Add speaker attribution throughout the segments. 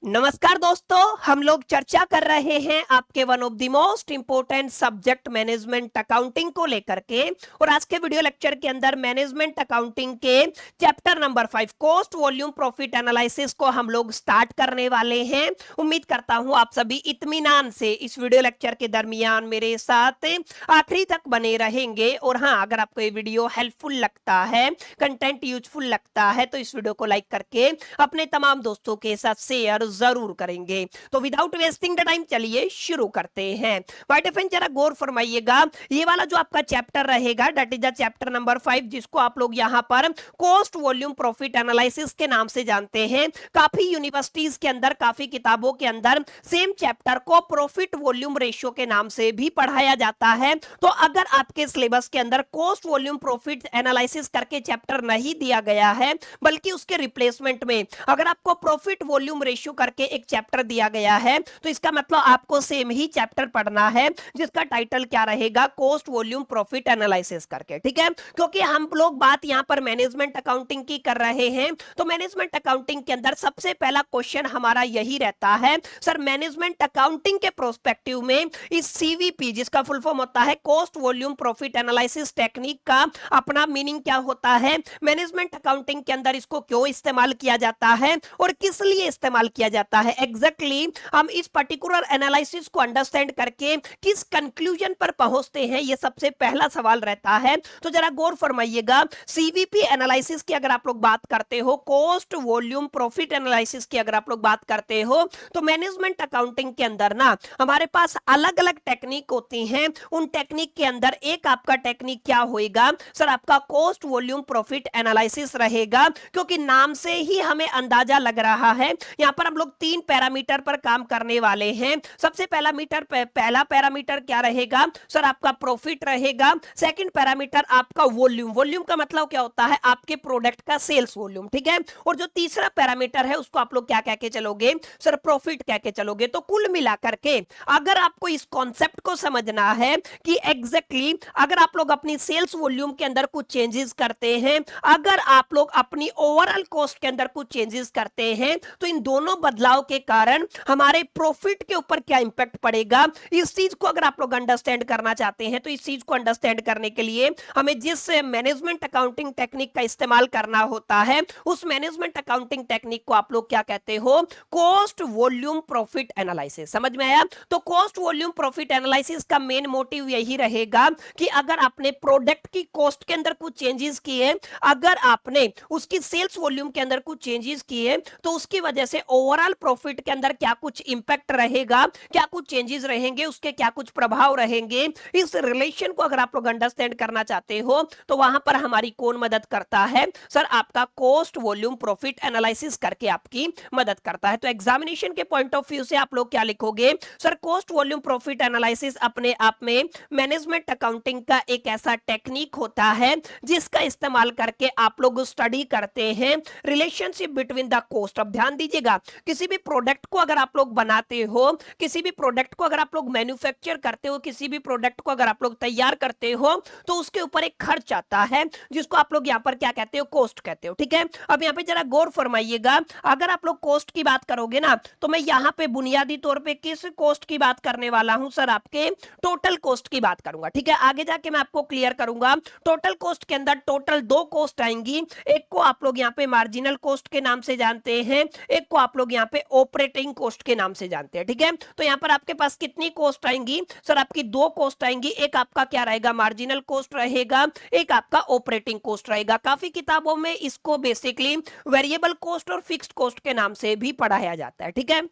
Speaker 1: नमस्कार दोस्तों, हम लोग चर्चा कर रहे हैं आपके one of the most important subject management accounting को लेकर के। और आज के वीडियो लेक्चर के अंदर मैनेजमेंट अकाउंटिंग के chapter number 5 cost volume profit analysis को हम लोग स्टार्ट करने वाले हैं। उम्मीद करता हूं आप सभी इत्मीनान से इस वीडियो लेक्चर के दरमियान मेरे साथ आखिरी तक बने रहेंगे। और हाँ, अगर आपको ये वीडियो हेल्पफुल लगता है, कंटेंट यूजफुल लगता है, तो इस वीडियो को लाइक करके अपने तमाम दोस्तों के साथ शेयर जरूर करेंगे। तो विदाउट वेस्टिंग द टाइम चलिए शुरू करते हैं। वाइट एफएन जरा गौर फरमाइएगा, ये वाला जो आपका चैप्टर रहेगा that is the chapter number 5, जिसको आप लोग यहाँ पर कॉस्ट वॉल्यूम प्रॉफिट एनालिसिस के नाम से जानते हैं। काफी यूनिवर्सिटीज के अंदर, काफी किताबों के अंदर सेम चैप्टर को प्रॉफिट वॉल्यूम रेशियो के नाम से भी पढ़ाया जाता है। तो अगर आपके सिलेबस के अंदर कॉस्ट वॉल्यूम प्रॉफिट एनालिसिस करके चैप्टर नहीं दिया गया है, बल्कि उसके रिप्लेसमेंट में अगर आपको प्रॉफिट वॉल्यूम रेशियो करके एक चैप्टर दिया गया है, तो इसका मतलब आपको सेम ही चैप्टर पढ़ना है, जिसका टाइटल क्या रहेगा, कॉस्ट वॉल्यूम प्रॉफिट एनालिसिस करके। ठीक है, क्योंकि हम लोग बात यहां पर मैनेजमेंट अकाउंटिंग की कर रहे हैं। तो मैनेजमेंट अकाउंटिंग के अंदर सबसे पहला क्वेश्चन हमारा यही रहता है, सर मैनेजमेंट अकाउंटिंग के प्रोस्पेक्टिव में इस सीवीपी, जिसका फुल फॉर्म होता है cost volume profit analysis technique, का अपना मीनिंग क्या होता है, मैनेजमेंट अकाउंटिंग के अंदर इसको क्यों इस्तेमाल किया जाता है और किस लिए इस्तेमाल किया जाता है। एग्जैक्टली हम इस पर्टिकुलर एनालिसिस को अंडरस्टैंड करके किस कंक्लूजन पर पहुंचते हैं, यह सबसे पहला सवाल रहता है। तो जरा गौर फरमाइएगा, सीवीपी एनालिसिस की अगर आप लोग बात करते हो, कॉस्ट वॉल्यूम प्रॉफिट एनालिसिस की अगर आप लोग बात करते हो, तो मैनेजमेंट अकाउंटिंग के अंदर ना हमारे पास अलग अलग टेक्निक होती हैं। उन टेक्निक के अंदर एक आपका टेक्निक क्या होएगा, सर आपका कॉस्ट वॉल्यूम प्रॉफिट एनालिसिस रहेगा। क्योंकि नाम से ही हमें अंदाजा लग रहा है, यहां पर हम लोग 3 पैरामीटर पर काम करने वाले हैं। सबसे पहला पैरामीटर क्या रहेगा, सर आपका प्रॉफिट रहेगा। सेकंड पैरामीटर आपका वॉल्यूम, वॉल्यूम का मतलब क्या होता है, आपके प्रोडक्ट का सेल्स वॉल्यूम। ठीक है, और जो तीसरा पैरामीटर है उसको आप लोग क्या कह के चलोगे, सर प्रॉफिट कह के चलोगे। तो कुल मिलाकर के अगर आपको इस कॉन्सेप्ट को समझना है कि एग्जैक्टली अगर आप लोग अपनी सेल्स वॉल्यूम के अंदर कुछ चेंजेस करते हैं, अगर आप लोग अपनी ओवरऑल कॉस्ट के अंदर कुछ चेंजेस करते हैं, तो इन दोनों बदलाव के कारण हमारे प्रॉफिट के ऊपर क्या इंपैक्ट पड़ेगा, इस चीज को अगर आप लोग अंडरस्टैंड करना चाहते हैं, तो इस चीज को अंडरस्टैंड करने के लिए हमें जिस मैनेजमेंट अकाउंटिंग टेक्निक का इस्तेमाल करना होता है, उस मैनेजमेंट अकाउंटिंग टेक्निक को आप लोग क्या कहते हो, कॉस्ट वॉल्यूम प्रॉफिट एनालिसिस। समझ में आया। तो कॉस्ट वॉल्यूम प्रॉफिट एनालिसिस का मेन मोटिव यही रहेगा कि अगर आपने प्रोडक्ट की कॉस्ट के अंदर कुछ चेंजेस किए, अगर आपने उसकी सेल्स वॉल्यूम के अंदर कुछ चेंजेस किए, तो उसकी वजह से ओवरऑल प्रॉफिट के अंदर क्या कुछ इंपैक्ट रहेगा, क्या कुछ चेंजेस रहेंगे, उसके क्या कुछ प्रभाव रहेंगे। इस रिलेशन को अगर आप लोग अंडरस्टैंड करना चाहते हो, तो वहां पर हमारी कौन मदद करता है, सर आपका कॉस्ट वॉल्यूम प्रॉफिट एनालिसिस करके आपकी मदद करता है। तो एग्जामिनेशन के पॉइंट ऑफ व्यू से आप लोग क्या लिखोगे, sir cost volume profit analysis अपने आप में मैनेजमेंट अकाउंटिंग का एक ऐसा टेक्निक होता है जिसका इस्तेमाल करके आप लोग स्टडी करते हैं रिलेशनशिप बिटवीन द कॉस्ट। अब ध्यान दीजिएगा, किसी भी प्रोडक्ट को अगर आप लोग बनाते हो, किसी भी प्रोडक्ट को अगर आप लोग मैन्युफैक्चर करते हो, किसी भी प्रोडक्ट को अगर आप लोग तैयार करते हो, तो उसके ऊपर एक खर्च आता है जिसको आप लोग यहाँ पर क्या कहते हो, कॉस्ट कहते हो। ठीक है, अब यहाँ पे जरा गौर फरमाइएगा, अगर आप लोग कॉस्ट की बात करोगे ना, तो मैं यहाँ पे बुनियादी तौर पे किस कॉस्ट की बात करने वाला हूं, सर आपके टोटल कॉस्ट की बात करूंगा। ठीक है, आगे जाके मैं आपको क्लियर करूंगा। टोटल कॉस्ट के अंदर टोटल 2 कॉस्ट आएंगी, एक को आप लोग यहाँ पे मार्जिनल कॉस्ट के नाम से जानते हैं, एक को आप लोग यहाँ पे ऑपरेटिंग कॉस्ट के नाम से जानते हैं। ठीक है, तो यहाँ पर आपके पास कितनी कॉस्ट आएंगी, सर आपकी 2 कॉस्ट आएंगी। एक आपका क्या रहेगा, मार्जिनल कॉस्ट रहेगा, एक आपका ऑपरेटिंग कॉस्ट रहेगा। काफी किताबों में इसको बेसिकली वेरिएबल कॉस्ट और फिक्स्ड कॉस्ट के नाम से भी पढ़ाया जाता है। ठीक है,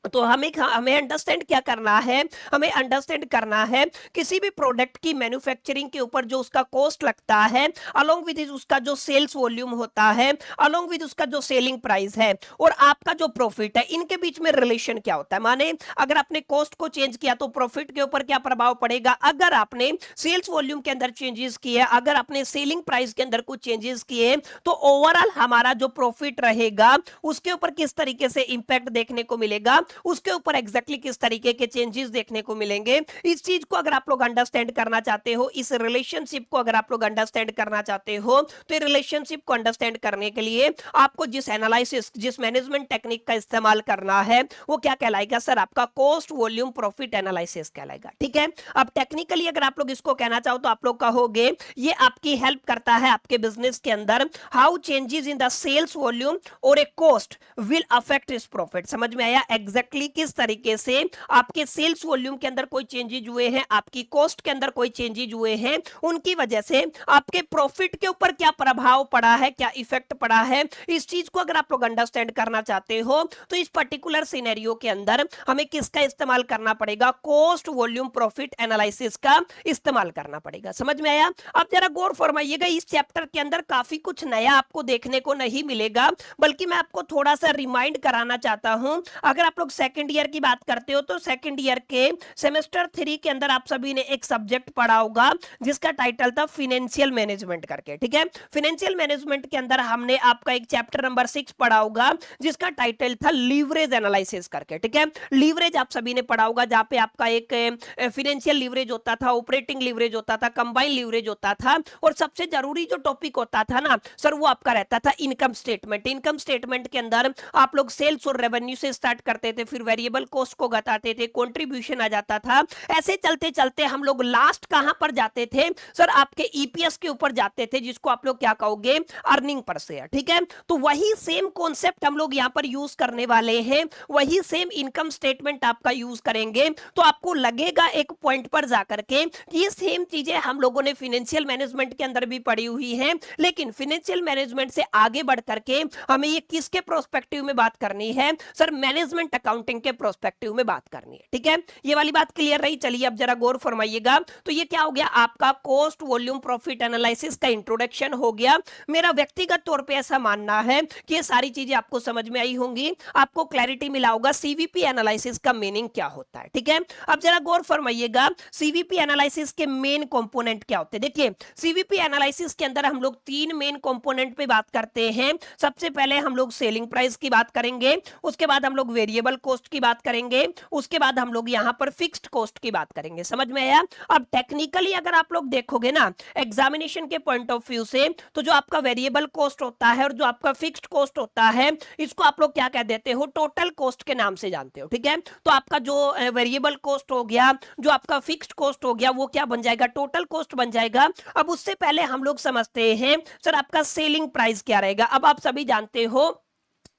Speaker 1: तो हमें अंडरस्टैंड क्या करना है, हमें अंडरस्टैंड करना है किसी भी प्रोडक्ट की मैन्युफैक्चरिंग के ऊपर जो उसका कॉस्ट लगता है, अलोंग विद उसका जो सेल्स वॉल्यूम होता है, अलोंग विद उसका जो सेलिंग प्राइस है और आपका जो प्रॉफिट है, इनके बीच में रिलेशन क्या होता है। माने अगर आपने कॉस्ट को चेंज किया तो प्रॉफिट के ऊपर क्या प्रभाव पड़ेगा, अगर आपने सेल्स वॉल्यूम के अंदर चेंजेस किए, अगर आपने सेलिंग प्राइस के अंदर कुछ चेंजेस किए, तो ओवरऑल हमारा जो प्रॉफिट रहेगा उसके ऊपर किस तरीके से इंपैक्ट देखने को मिलेगा, उसके ऊपर एग्जैक्टली किस तरीके के चेंजेस देखने को मिलेंगे। इस चीज को अगर आप लोग अंडरस्टैंड करना चाहते हो, इस रिलेशनशिप को अगर आप लोग अंडरस्टैंड करना चाहते हो, तो ये रिलेशनशिप को अंडरस्टैंड करने के लिए आपको जिस एनालिसिस, जिस मैनेजमेंट टेक्निक का इस्तेमाल करना है वो क्या कहलाएगा सर, आपका कॉस्ट वॉल्यूम प्रॉफिट एनालिसिस कहलाएगा। ठीक है, अब टेक्निकली अगर आप लोग इसको कहना चाहो तो आप लोग कहोगे ये आपकी हेल्प करता है आपके बिजनेस के अंदर, how changes in the sales volume और a cost will affect is profit. समझ में आया एग्जैक्टली किस तरीके से आपके सेल्स वॉल्यूम के अंदर कोई चेंजेस हुए हैं, आपकी कॉस्ट के अंदर कोई चेंजेस हुए हैं, उनकी वजह से आपके प्रॉफिट के ऊपर क्या प्रभाव पड़ा है, क्या इफेक्ट पड़ा है। इस चीज को अगर आप लोग अंडरस्टैंड करना चाहते हो तो इस पर्टिकुलर सिनेरियो के अंदर हमें किसका इस्तेमाल करना पड़ेगा, कॉस्ट वॉल्यूम प्रॉफिट एनालिसिस का इस्तेमाल करना पड़ेगा। समझ में आया। अब जरा गौर फरमाइएगा, इस चैप्टर के अंदर काफी कुछ नया आपको देखने को नहीं मिलेगा, बल्कि मैं आपको थोड़ा सा रिमाइंड कराना चाहता हूं। अगर आप लोग सेकंड ईयर की बात करते हो तो सेकंड ईयर के सेमेस्टर 3 के अंदर आप सभी ने एक सब्जेक्ट पढ़ा होगा जिसका टाइटल था फाइनेंशियल मैनेजमेंट करके। ठीक है, फाइनेंशियल मैनेजमेंट के अंदर हमने आपका एक चैप्टर नंबर 6 पढ़ा होगा जिसका टाइटल था लीवरेज एनालिसिस करके। ठीक है, लीवरेज आप सभी ने पढ़ा होगा, जहां पे आपका एक फाइनेंशियल लीवरेज होता था, ऑपरेटिंग लीवरेज होता था, कंबाइन लीवरेज होता था, और सबसे जरूरी जो टॉपिक होता था ना सर वो आपका रहता था इनकम स्टेटमेंट। इनकम स्टेटमेंट के अंदर आप लोग सेल्स और रेवेन्यू से स्टार्ट करते थे, फिर वेरिएबल कॉस्ट को घटाते थे, कंट्रीब्यूशन आ जाता था, ऐसे चलते चलते हम लोग लास्ट कहां पर जाते थे सर, आपके ईपीएस के ऊपर जाते थे, जिसको आप लोग क्या कहोगे, अर्निंग पर शेयर। ठीक है, तो वही सेम कॉन्सेप्ट हम लोग यहां पर यूज करने वाले हैं, वही सेम इनकम स्टेटमेंट आपका यूज करेंगे। तो आपको लगेगा एक पॉइंट पर जाकर के कि ये सेम चीजें हम लोगों ने फाइनेंशियल मैनेजमेंट के अंदर भी पढ़ी हुई हैं, लेकिन फाइनेंशियल मैनेजमेंट से आगे बढ़ करके हमें ये किसके प्रोस्पेक्टिव में बात करनी है सर, मैनेजमेंट अकाउंटिंग के प्रोस्पेक्टिव में बात करनी है। ठीक है, ये वाली बात क्लियर रही। चलिए अब जरा गौर फरमाइएगा, तो ये क्या हो गया, आपका कॉस्ट वॉल्यूम प्रॉफिट एनालिसिस का इंट्रोडक्शन हो गया। मेरा व्यक्तिगत तौर पे ऐसा मानना है कि ये सारी चीजें आपको समझ में आई होंगी, आपको क्लैरिटी मिला होगा सीवीपी एनालिसिस का मीनिंग क्या होता है। ठीक है, अब जरा गौर फरमाइएगा, सीवीपी एनालिसिस के मेन कंपोनेंट क्या होते हैं। देखिए, सीवीपी एनालिसिस के अंदर हम लोग 3 मेन कंपोनेंट पे बात करते हैं। सबसे पहले हम लोग सेलिंग प्राइस की बात करेंगे, उसके बाद हम लोग वेरिएबल कॉस्ट की बात करेंगे, उसके बाद हम लोग यहां पर फिक्स्ड कॉस्ट की बात करेंगे। समझ में आया। अब टेक्निकली अगर आप लोग देखोगे ना एग्जामिनेशन के पॉइंट ऑफ व्यू से, तो जो आपका वेरिएबल कॉस्ट होता है और जो आपका फिक्स्ड कॉस्ट होता है, इसको आप लोग क्या कह देते हो, टोटल कॉस्ट के नाम से जानते हो। ठीक है, तो आपका जो वेरिएबल कॉस्ट हो गया, जो आपका फिक्स्ड कॉस्ट हो गया, वो क्या बन जाएगा, टोटल कॉस्ट बन जाएगा। अब उससे पहले हम लोग समझते हैं सर आपका सेलिंग प्राइस क्या रहेगा। अब आप सभी जानते हो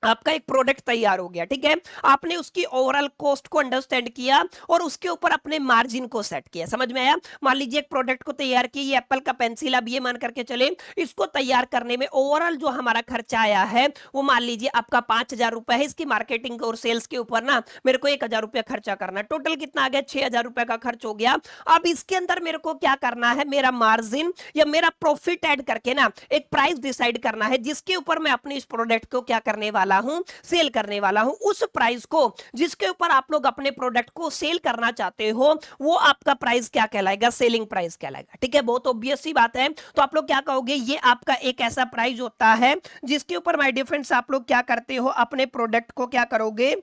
Speaker 1: आपका एक प्रोडक्ट तैयार हो गया, ठीक है, आपने उसकी ओवरऑल कॉस्ट को अंडरस्टैंड किया और उसके ऊपर अपने मार्जिन को सेट किया। समझ में आया। मान लीजिए एक प्रोडक्ट को तैयार किया, ये एप्पल का पेंसिल, अब ये मान करके चले इसको तैयार करने में ओवरऑल जो हमारा खर्चा आया है वो मान लीजिए आपका 5,000 रुपए है। इसकी मार्केटिंग और सेल्स के ऊपर ना मेरे को 1,000 रुपया खर्चा करना, टोटल कितना आ गया, 6,000 रुपए का खर्च हो गया। अब इसके अंदर मेरे को क्या करना है, मेरा मार्जिन या मेरा प्रॉफिट ऐड करके ना एक प्राइस डिसाइड करना है, जिसके ऊपर मैं अपने इस प्रोडक्ट को क्या करने वाला हूं, सेल करने वाला हूं। उस प्राइस को जिसके ऊपर आप लोग अपने प्रोडक्ट को सेल करना चाहते हो, वो आपका प्राइस क्या कहलाएगा, सेलिंग प्राइस कहलाएगा। ठीक है, बहुत ऑब्वियस सी बात है। तो आप लोग क्या कहोगे, ये आपका एक ऐसा प्राइस होता है जिसके ऊपर माय डियर फ्रेंड्स आप लोग क्या करते हो, अपने प्रोडक्ट को क्या करोगे,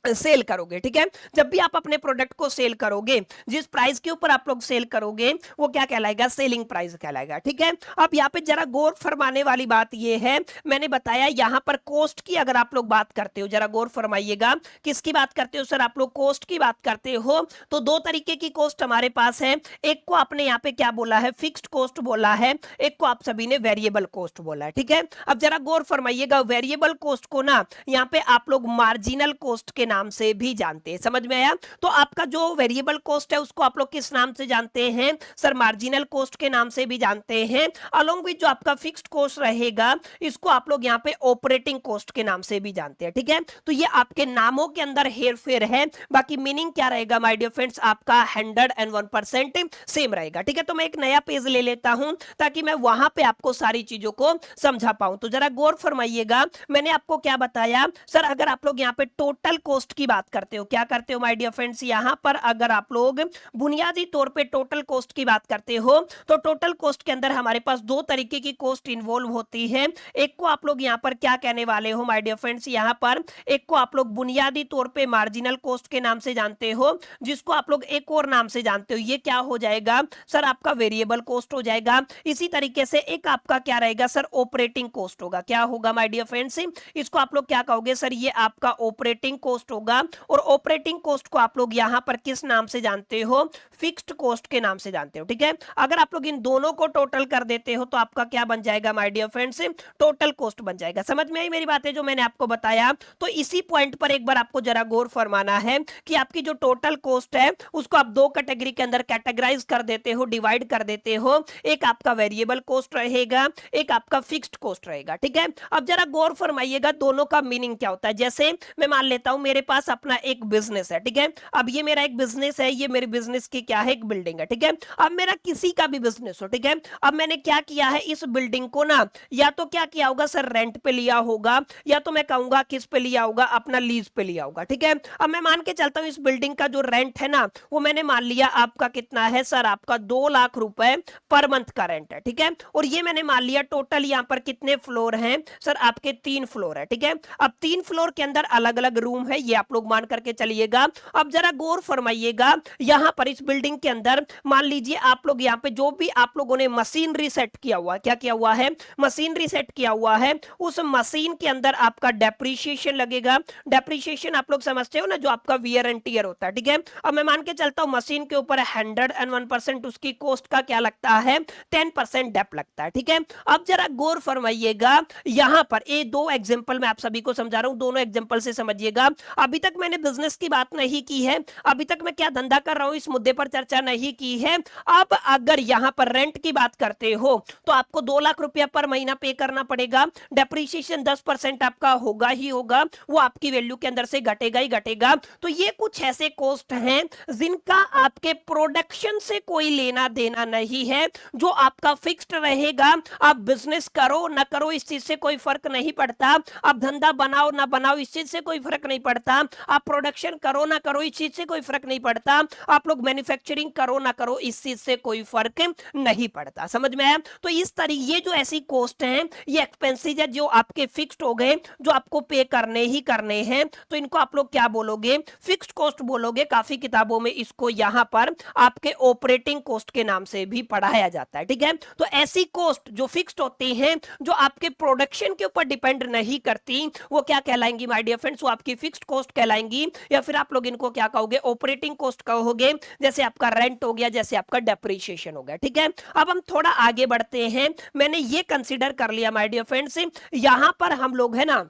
Speaker 1: सेल करोगे। ठीक है, जब भी आप अपने प्रोडक्ट को सेल करोगे, जिस प्राइस के ऊपर आप लोग सेल करोगे वो क्या कहलाएगा, सेलिंग प्राइस कहलाएगा। ठीक है, अब यहाँ पे जरा गौर फरमाने वाली बात ये है, मैंने बताया यहाँ पर कॉस्ट की अगर आप लोग बात करते हो, जरा गौर फरमाइएगा, किसकी बात करते हो सर, आप लोग कॉस्ट की बात करते हो। तो 2 तरीके की कॉस्ट हमारे पास है, एक को आपने यहाँ पे क्या बोला है, फिक्स्ड कॉस्ट बोला है, एक को आप सभी ने वेरिएबल कॉस्ट बोला है। ठीक है, अब जरा गौर फरमाइएगा, वेरिएबल कॉस्ट को ना यहाँ पे आप लोग मार्जिनल कॉस्ट के नाम से भी जानते हैं। समझ में आया। तो आपका जो वेरिएबल कॉस्ट है उसको आप लोग किस नाम से जानते हैं सर, मार्जिनल कॉस्ट के नाम से भी जानते हैं। अलोंग विद जो आपका फिक्स्ड कॉस्ट रहेगा, इसको आप लोग यहाँ पे ऑपरेटिंग कॉस्ट के नाम से भी जानते हैं। ठीक है, तो ये आपके नामों के अंदर हेरफेर है, बाकी मीनिंग क्या रहेगा माय डियर फ्रेंड्स, आपका 101% सेम रहेगा। ठीक है, तो मैं एक नया पेज ले लेता हूं ताकि मैं वहां पे आपको सारी चीजों को समझा पाऊं। तो जरा गौर फरमाइएगा, मैंने आपको क्या बताया सर, अगर आप लोग यहाँ पे टोटल कॉस्ट कोस्ट की बात करते हो, क्या करते हो माय डियर फ्रेंड्स, यहां पर अगर आप लोग बुनियादी तौर पे टोटल कॉस्ट की बात करते हो तो टोटल कॉस्ट के अंदर हमारे पास दो तरीके की कॉस्ट इन्वॉल्व होती है। एक को आप लोग यहां पर क्या कहने वाले हो माय डियर फ्रेंड्स, यहां पर एक को आप लोग बुनियादी तौर पे मार्जिनल कॉस्ट के नाम से जानते हो, जिसको आप लोग एक और नाम से जानते हो, ये क्या हो जाएगा सर, आपका वेरिएबल कॉस्ट हो जाएगा। इसी तरीके से एक आपका क्या रहेगा सर, ऑपरेटिंग कॉस्ट होगा। क्या होगा माय डियर फ्रेंड्स, इसको आप लोग क्या कहोगे सर, ये आपका ऑपरेटिंग कॉस्ट होगा। और ऑपरेटिंग कॉस्ट को आप लोग यहां पर किस नाम से जानते हो, फिक्स्ड कॉस्ट के नाम से जानते हो। ठीक है, अगर आप लोग इन दोनों को टोटल कर देते हो तो आपका क्या बन जाएगा my dear friends, total cost बन जाएगा। समझ में आई मेरी बातें जो मैंने आपको बताया। तो इसी पॉइंट पर एक बार आपको जरा गौर फरमाना है कि आपकी जो टोटल कॉस्ट है उसको आप दो कैटेगरी के अंदर कैटेगराइज कर देते हो, डिवाइड कर देते हो। एक आपका वेरिएबल कॉस्ट रहेगा, एक आपका फिक्स्ड कॉस्ट रहेगा। ठीक है, अब जरा गौर फरमाइएगा दोनों का मीनिंग क्या होता है। जैसे मैं मान लेता हूं मेरे पास अपना एक बिजनेस है, ठीक है, अब ये मेरा एक बिजनेस है, ये मेरे बिजनेस की क्या है, एक बिल्डिंग है। ठीक है, अब मेरा किसी का भी बिजनेस हो, ठीक है, अब मैंने क्या किया है, इस बिल्डिंग को ना या तो क्या किया होगा सर, रेंट पे लिया होगा, या तो मैं कहूंगा किस पे लिया होगा, अपना लीज पे लिया होगा। ठीक है, अब मैं मान के चलता हूं इस बिल्डिंग का जो रेंट है ना वो मैंने मान लिया आपका कितना है सर, आपका 2 लाख रुपए पर मंथ का रेंट है। ठीक है, और ये मैंने मान लिया टोटल यहां पर कितने फ्लोर हैं सर, आपके 3 फ्लोर है। ठीक है, अब 3 फ्लोर के अंदर अलग अलग रूम है, ये आप लोग मान करके चलिएगा। अब जरा गौर फरमाइएगा, यहां पर इस बिल्डिंग के अंदर मान लीजिए आप लोग यहां पे जो भी आप लोगों ने मशीनरी सेट किया हुआ, क्या किया हुआ है, मशीनरी सेट किया हुआ है, उस मशीन के अंदर आपका डेप्रीशिएशन लगेगा। डेप्रीशिएशन आप लोग समझते हो ना, जो आपका वियर एंड टियर होता है। ठीक है, अब मैं मान के चलता हूं मशीन के ऊपर 101% उसकी कॉस्ट का क्या लगता है, 10% डेप लगता है। ठीक है, अब जरा गौर फरमाइएगा, यहां पर ये दो एग्जांपल मैं आप सभी को समझा रहा हूं, दोनों एग्जांपल से समझिएगा। अभी तक मैंने बिजनेस की बात नहीं की है, अभी तक मैं क्या धंधा कर रहा हूं इस मुद्दे पर चर्चा नहीं की है। अब अगर यहां पर रेंट की बात करते हो तो आपको 2 लाख रुपया पर महीना पे करना पड़ेगा, डेप्रीशिएशन 10% आपका होगा ही होगा, वो आपकी वैल्यू के अंदर से घटेगा ही घटेगा। तो ये कुछ ऐसे कॉस्ट हैं जिनका आपके प्रोडक्शन से कोई लेना देना नहीं है, जो आपका फिक्स्ड रहेगा। आप बिजनेस करो ना करो इस चीज से कोई फर्क नहीं पड़ता, आप धंधा बनाओ ना बनाओ इस चीज से कोई फर्क नहीं पड़ता, आप प्रोडक्शन करो ना करो इस चीज से कोई फर्क नहीं पड़ता, आप लोग मैन्युफैक्चरिंग करो ना करो इस चीज से कोई फर्क नहीं पड़ता। समझ में आया? तो इस तरीके ये जो ऐसी कॉस्ट हैं, ये एक्सपेंसेस है जो आपके फिक्स्ड हो गए, जो आपको पे करने ही करने हैं, तो इनको आप लोग क्या बोलोगे, फिक्स्ड कॉस्ट बोलोगे। काफी किताबों में इसको यहां पर आपके ऑपरेटिंग कॉस्ट के नाम से भी पढ़ाया जाता है। ठीक है, तो ऐसी कॉस्ट जो फिक्स्ड होती हैं, जो आपके प्रोडक्शन के ऊपर डिपेंड नहीं करती, वो क्या कहलाएंगी माय डियर फ्रेंड्स, वो आपकी फिक्स्ड कॉस्ट कहलाएंगी, या फिर आप लोग इनको क्या कहोगे, ऑपरेटिंग कॉस्ट कहोगे। जैसे आपका रेंट हो गया, जैसे आपका डेप्रीशिएशन हो गया। ठीक है, अब हम थोड़ा आगे बढ़ते हैं। मैंने ये कंसीडर कर लिया माय डियर फ्रेंड्स, यहां पर हम लोग है ना,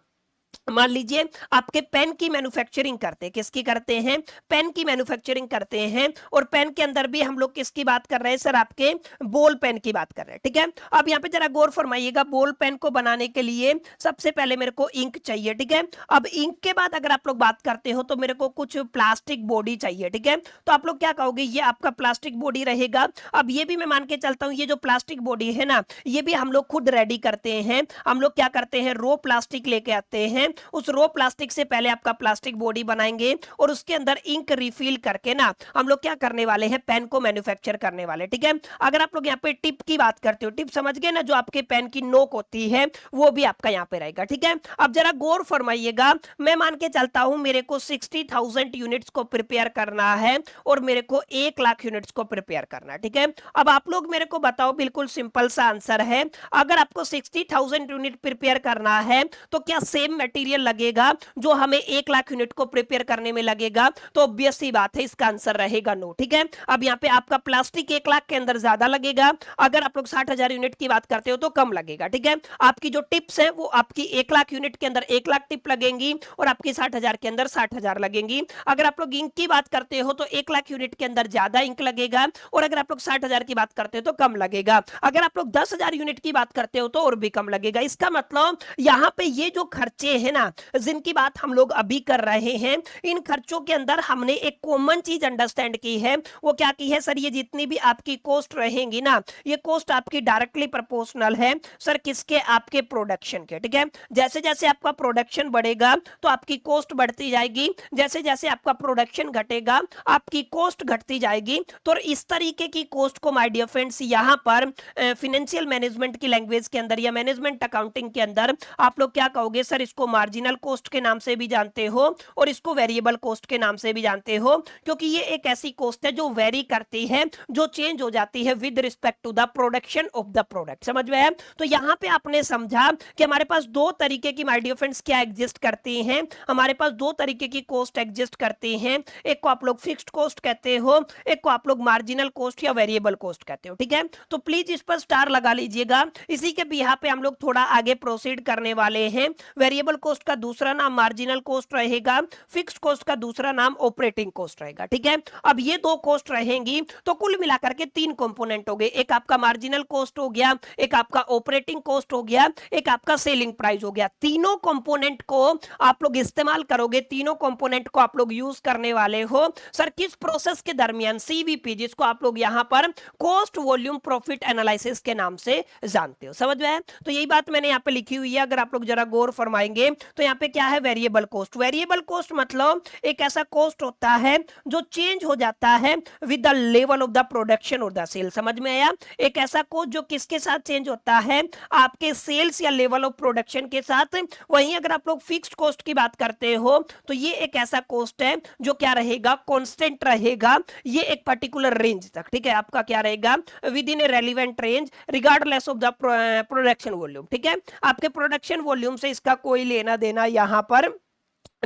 Speaker 1: मान लीजिए आपके पेन की मैन्युफैक्चरिंग करते हैं, किसकी करते हैं, पेन की मैन्युफैक्चरिंग करते हैं, और पेन के अंदर भी हम लोग किसकी बात कर रहे हैं सर, आपके बॉल पेन की बात कर रहे हैं। ठीक है, अब यहाँ पे जरा गौर फरमाइएगा, बॉल पेन को बनाने के लिए सबसे पहले मेरे को इंक चाहिए। ठीक है, अब इंक के बाद अगर आप लोग बात करते हो तो मेरे को कुछ प्लास्टिक बॉडी चाहिए। ठीक है, तो आप लोग क्या कहोगे, ये आपका प्लास्टिक बॉडी रहेगा। अब ये भी मैं मान के चलता हूं, ये जो प्लास्टिक बॉडी है ना, ये भी हम लोग खुद रेडी करते हैं। हम लोग क्या करते हैं, रो प्लास्टिक लेके आते हैं, उस रो प्लास्टिक से पहले आपका प्लास्टिक बॉडी बनाएंगे, और उसके अंदर इंक रिफिल करके ना हम लोग क्या करने वाले हैं, पेन को मैन्युफैक्चर करने वाले। ठीक है, अगर आप लोग यहाँ पे टिप की बात करते हो, टिप समझ गए ना, जो आपके पेन की नोक होती है वो भी आपका यहाँ पे रहेगा। ठीक है, अब जरा गौर फरमाइएगा, मैं मान के चलता हूं मेरे को 60,000 यूनिट्स को प्रिपेयर करना है, और मेरे को 1 लाख यूनिट्स को प्रिपेयर करना है। ठीक है, अब आप लोग मेरे को बताओ, बिल्कुल सिंपल सा आंसर है, अगर आपको 60,000 यूनिट प्रिपेयर करना है तो क्या सेम मटेरियल लगेगा जो हमें 1 लाख यूनिट को प्रिपेयर करने में लगेगा? तो ऑब्वियस सी बात है, इसका आंसर रहेगा नो। ठीक है, अब यहाँ पे आपका प्लास्टिक 1 लाख के अंदर ज्यादा लगेगा, अगर आप लोग 60,000 यूनिट की बात करते हो तो कम लगेगा। ठीक है, आपकी जो टिप्स है वो आपकी 1 लाख यूनिट के अंदर 1 लाख टिप लगेंगी, और आपकी 60,000 के अंदर 60,000 लगेंगी। अगर आप लोग इंक की बात करते हो तो 1 लाख यूनिट के अंदर ज्यादा इंक लगेगा, और अगर आप लोग 60,000 की बात करते हो तो कम लगेगा। अगर आप लोग 10,000 यूनिट की बात करते हो तो और भी कम लगेगा। इसका मतलब यहाँ पे ये जो खर्चे हैं ना, जिनकी बात हम लोग अभी कर रहे हैं, इन खर्चों के अंदर हमने एक कॉमन चीज अंडरस्टैंड की है। वो क्या की है सर, ये जितनी भी आपकी कॉस्ट रहेंगी ना, ये कॉस्ट आपकी डायरेक्टली प्रोपोर्शनल है सर किसके, आपके प्रोडक्शन के। ठीक है, जैसे जैसे आपका प्रोडक्शन बढ़ेगा तो आपकी कॉस्ट बढ़ती जाएगी, जैसे जैसे आपका प्रोडक्शन घटेगा आपकी कॉस्ट घटती जाएगी। तो इस तरीके की कॉस्ट को माय डियर फ्रेंड्स यहां पर फाइनेंशियल मैनेजमेंट की लैंग्वेज के अंदर या मैनेजमेंट अकाउंटिंग के अंदर आप लोग क्या कहोगे सर, इसको मार्जिनल कॉस्ट के नाम से भी जानते हो और इसको वेरिएबल कॉस्ट के नाम से भी जानते हो, क्योंकि ये एक ऐसी कॉस्ट है जो वेरी करती है, जो चेंज हो जाती है with respect to the production of the product. समझ में है? तो यहां पे आपने समझा कि हमारे पास दो तरीके की माय डियर फ्रेंड्स क्या एग्जिस्ट करती हैं, हमारे पास दो तरीके की कॉस्ट एग्जिस्ट करती हैं, एक को आप लोग फिक्स्ड कॉस्ट कहते हो, एक को आप लोग मार्जिनल कॉस्ट या वेरिएबल कॉस्ट कहते हो। ठीक है, तो प्लीज इस पर स्टार लगा लीजिएगा। इसी के बिहार पे हम लोग थोड़ा आगे प्रोसीड करने वाले हैं। वेरिएबल कॉस्ट का दूसरा नाम मार्जिनल कॉस्ट रहेगा, फिक्स्ड कॉस्ट का दूसरा नाम ऑपरेटिंग कॉस्ट रहेगा। ठीक है, अब ये दो कॉस्ट रहेंगी तो कुल मिलाकर के तीन कंपोनेंट हो गए, एक आपका मार्जिनल कॉस्ट हो गया, एक आपका ऑपरेटिंग कॉस्ट हो गया, एक आपका सेलिंग प्राइस हो गया। तीनों कंपोनेंट को आप लोग इस्तेमाल करोगे, तीनों कंपोनेंट को आप लोग यूज करने वाले हो सर किस प्रोसेस के दरमियान, सीवीपी, जिसको आप लोग यहां पर कॉस्ट वॉल्यूम प्रॉफिट एनालिसिस के नाम से जानते हो। समझ में है? तो यही बात मैंने यहाँ पे लिखी हुई है, अगर आप लोग जरा गौर फरमाएंगे तो यहाँ पे क्या है, वेरिएबल कॉस्ट। वेरिएबल कॉस्ट मतलब एक ऐसा कॉस्ट होता है जो चेंज हो जाता है with the level of the production और द सेल। समझ में आया? एक ऐसा कॉस्ट जो किसके साथ चेंज होता है, आपके सेल्स या लेवल ऑफ प्रोडक्शन के साथ। वहीं अगर आप लोग फिक्स्ड कॉस्ट की बात करते हो तो ये एक ऐसा कॉस्ट है जो क्या रहेगा, कांस्टेंट रहेगा, ये एक पर्टिकुलर रेंज तक। ठीक है, आपका क्या रहेगा, with in A relevant range regardless of the production volume. ठीक है, आपके प्रोडक्शन वॉल्यूम से इसका कोई लेना देना यहां पर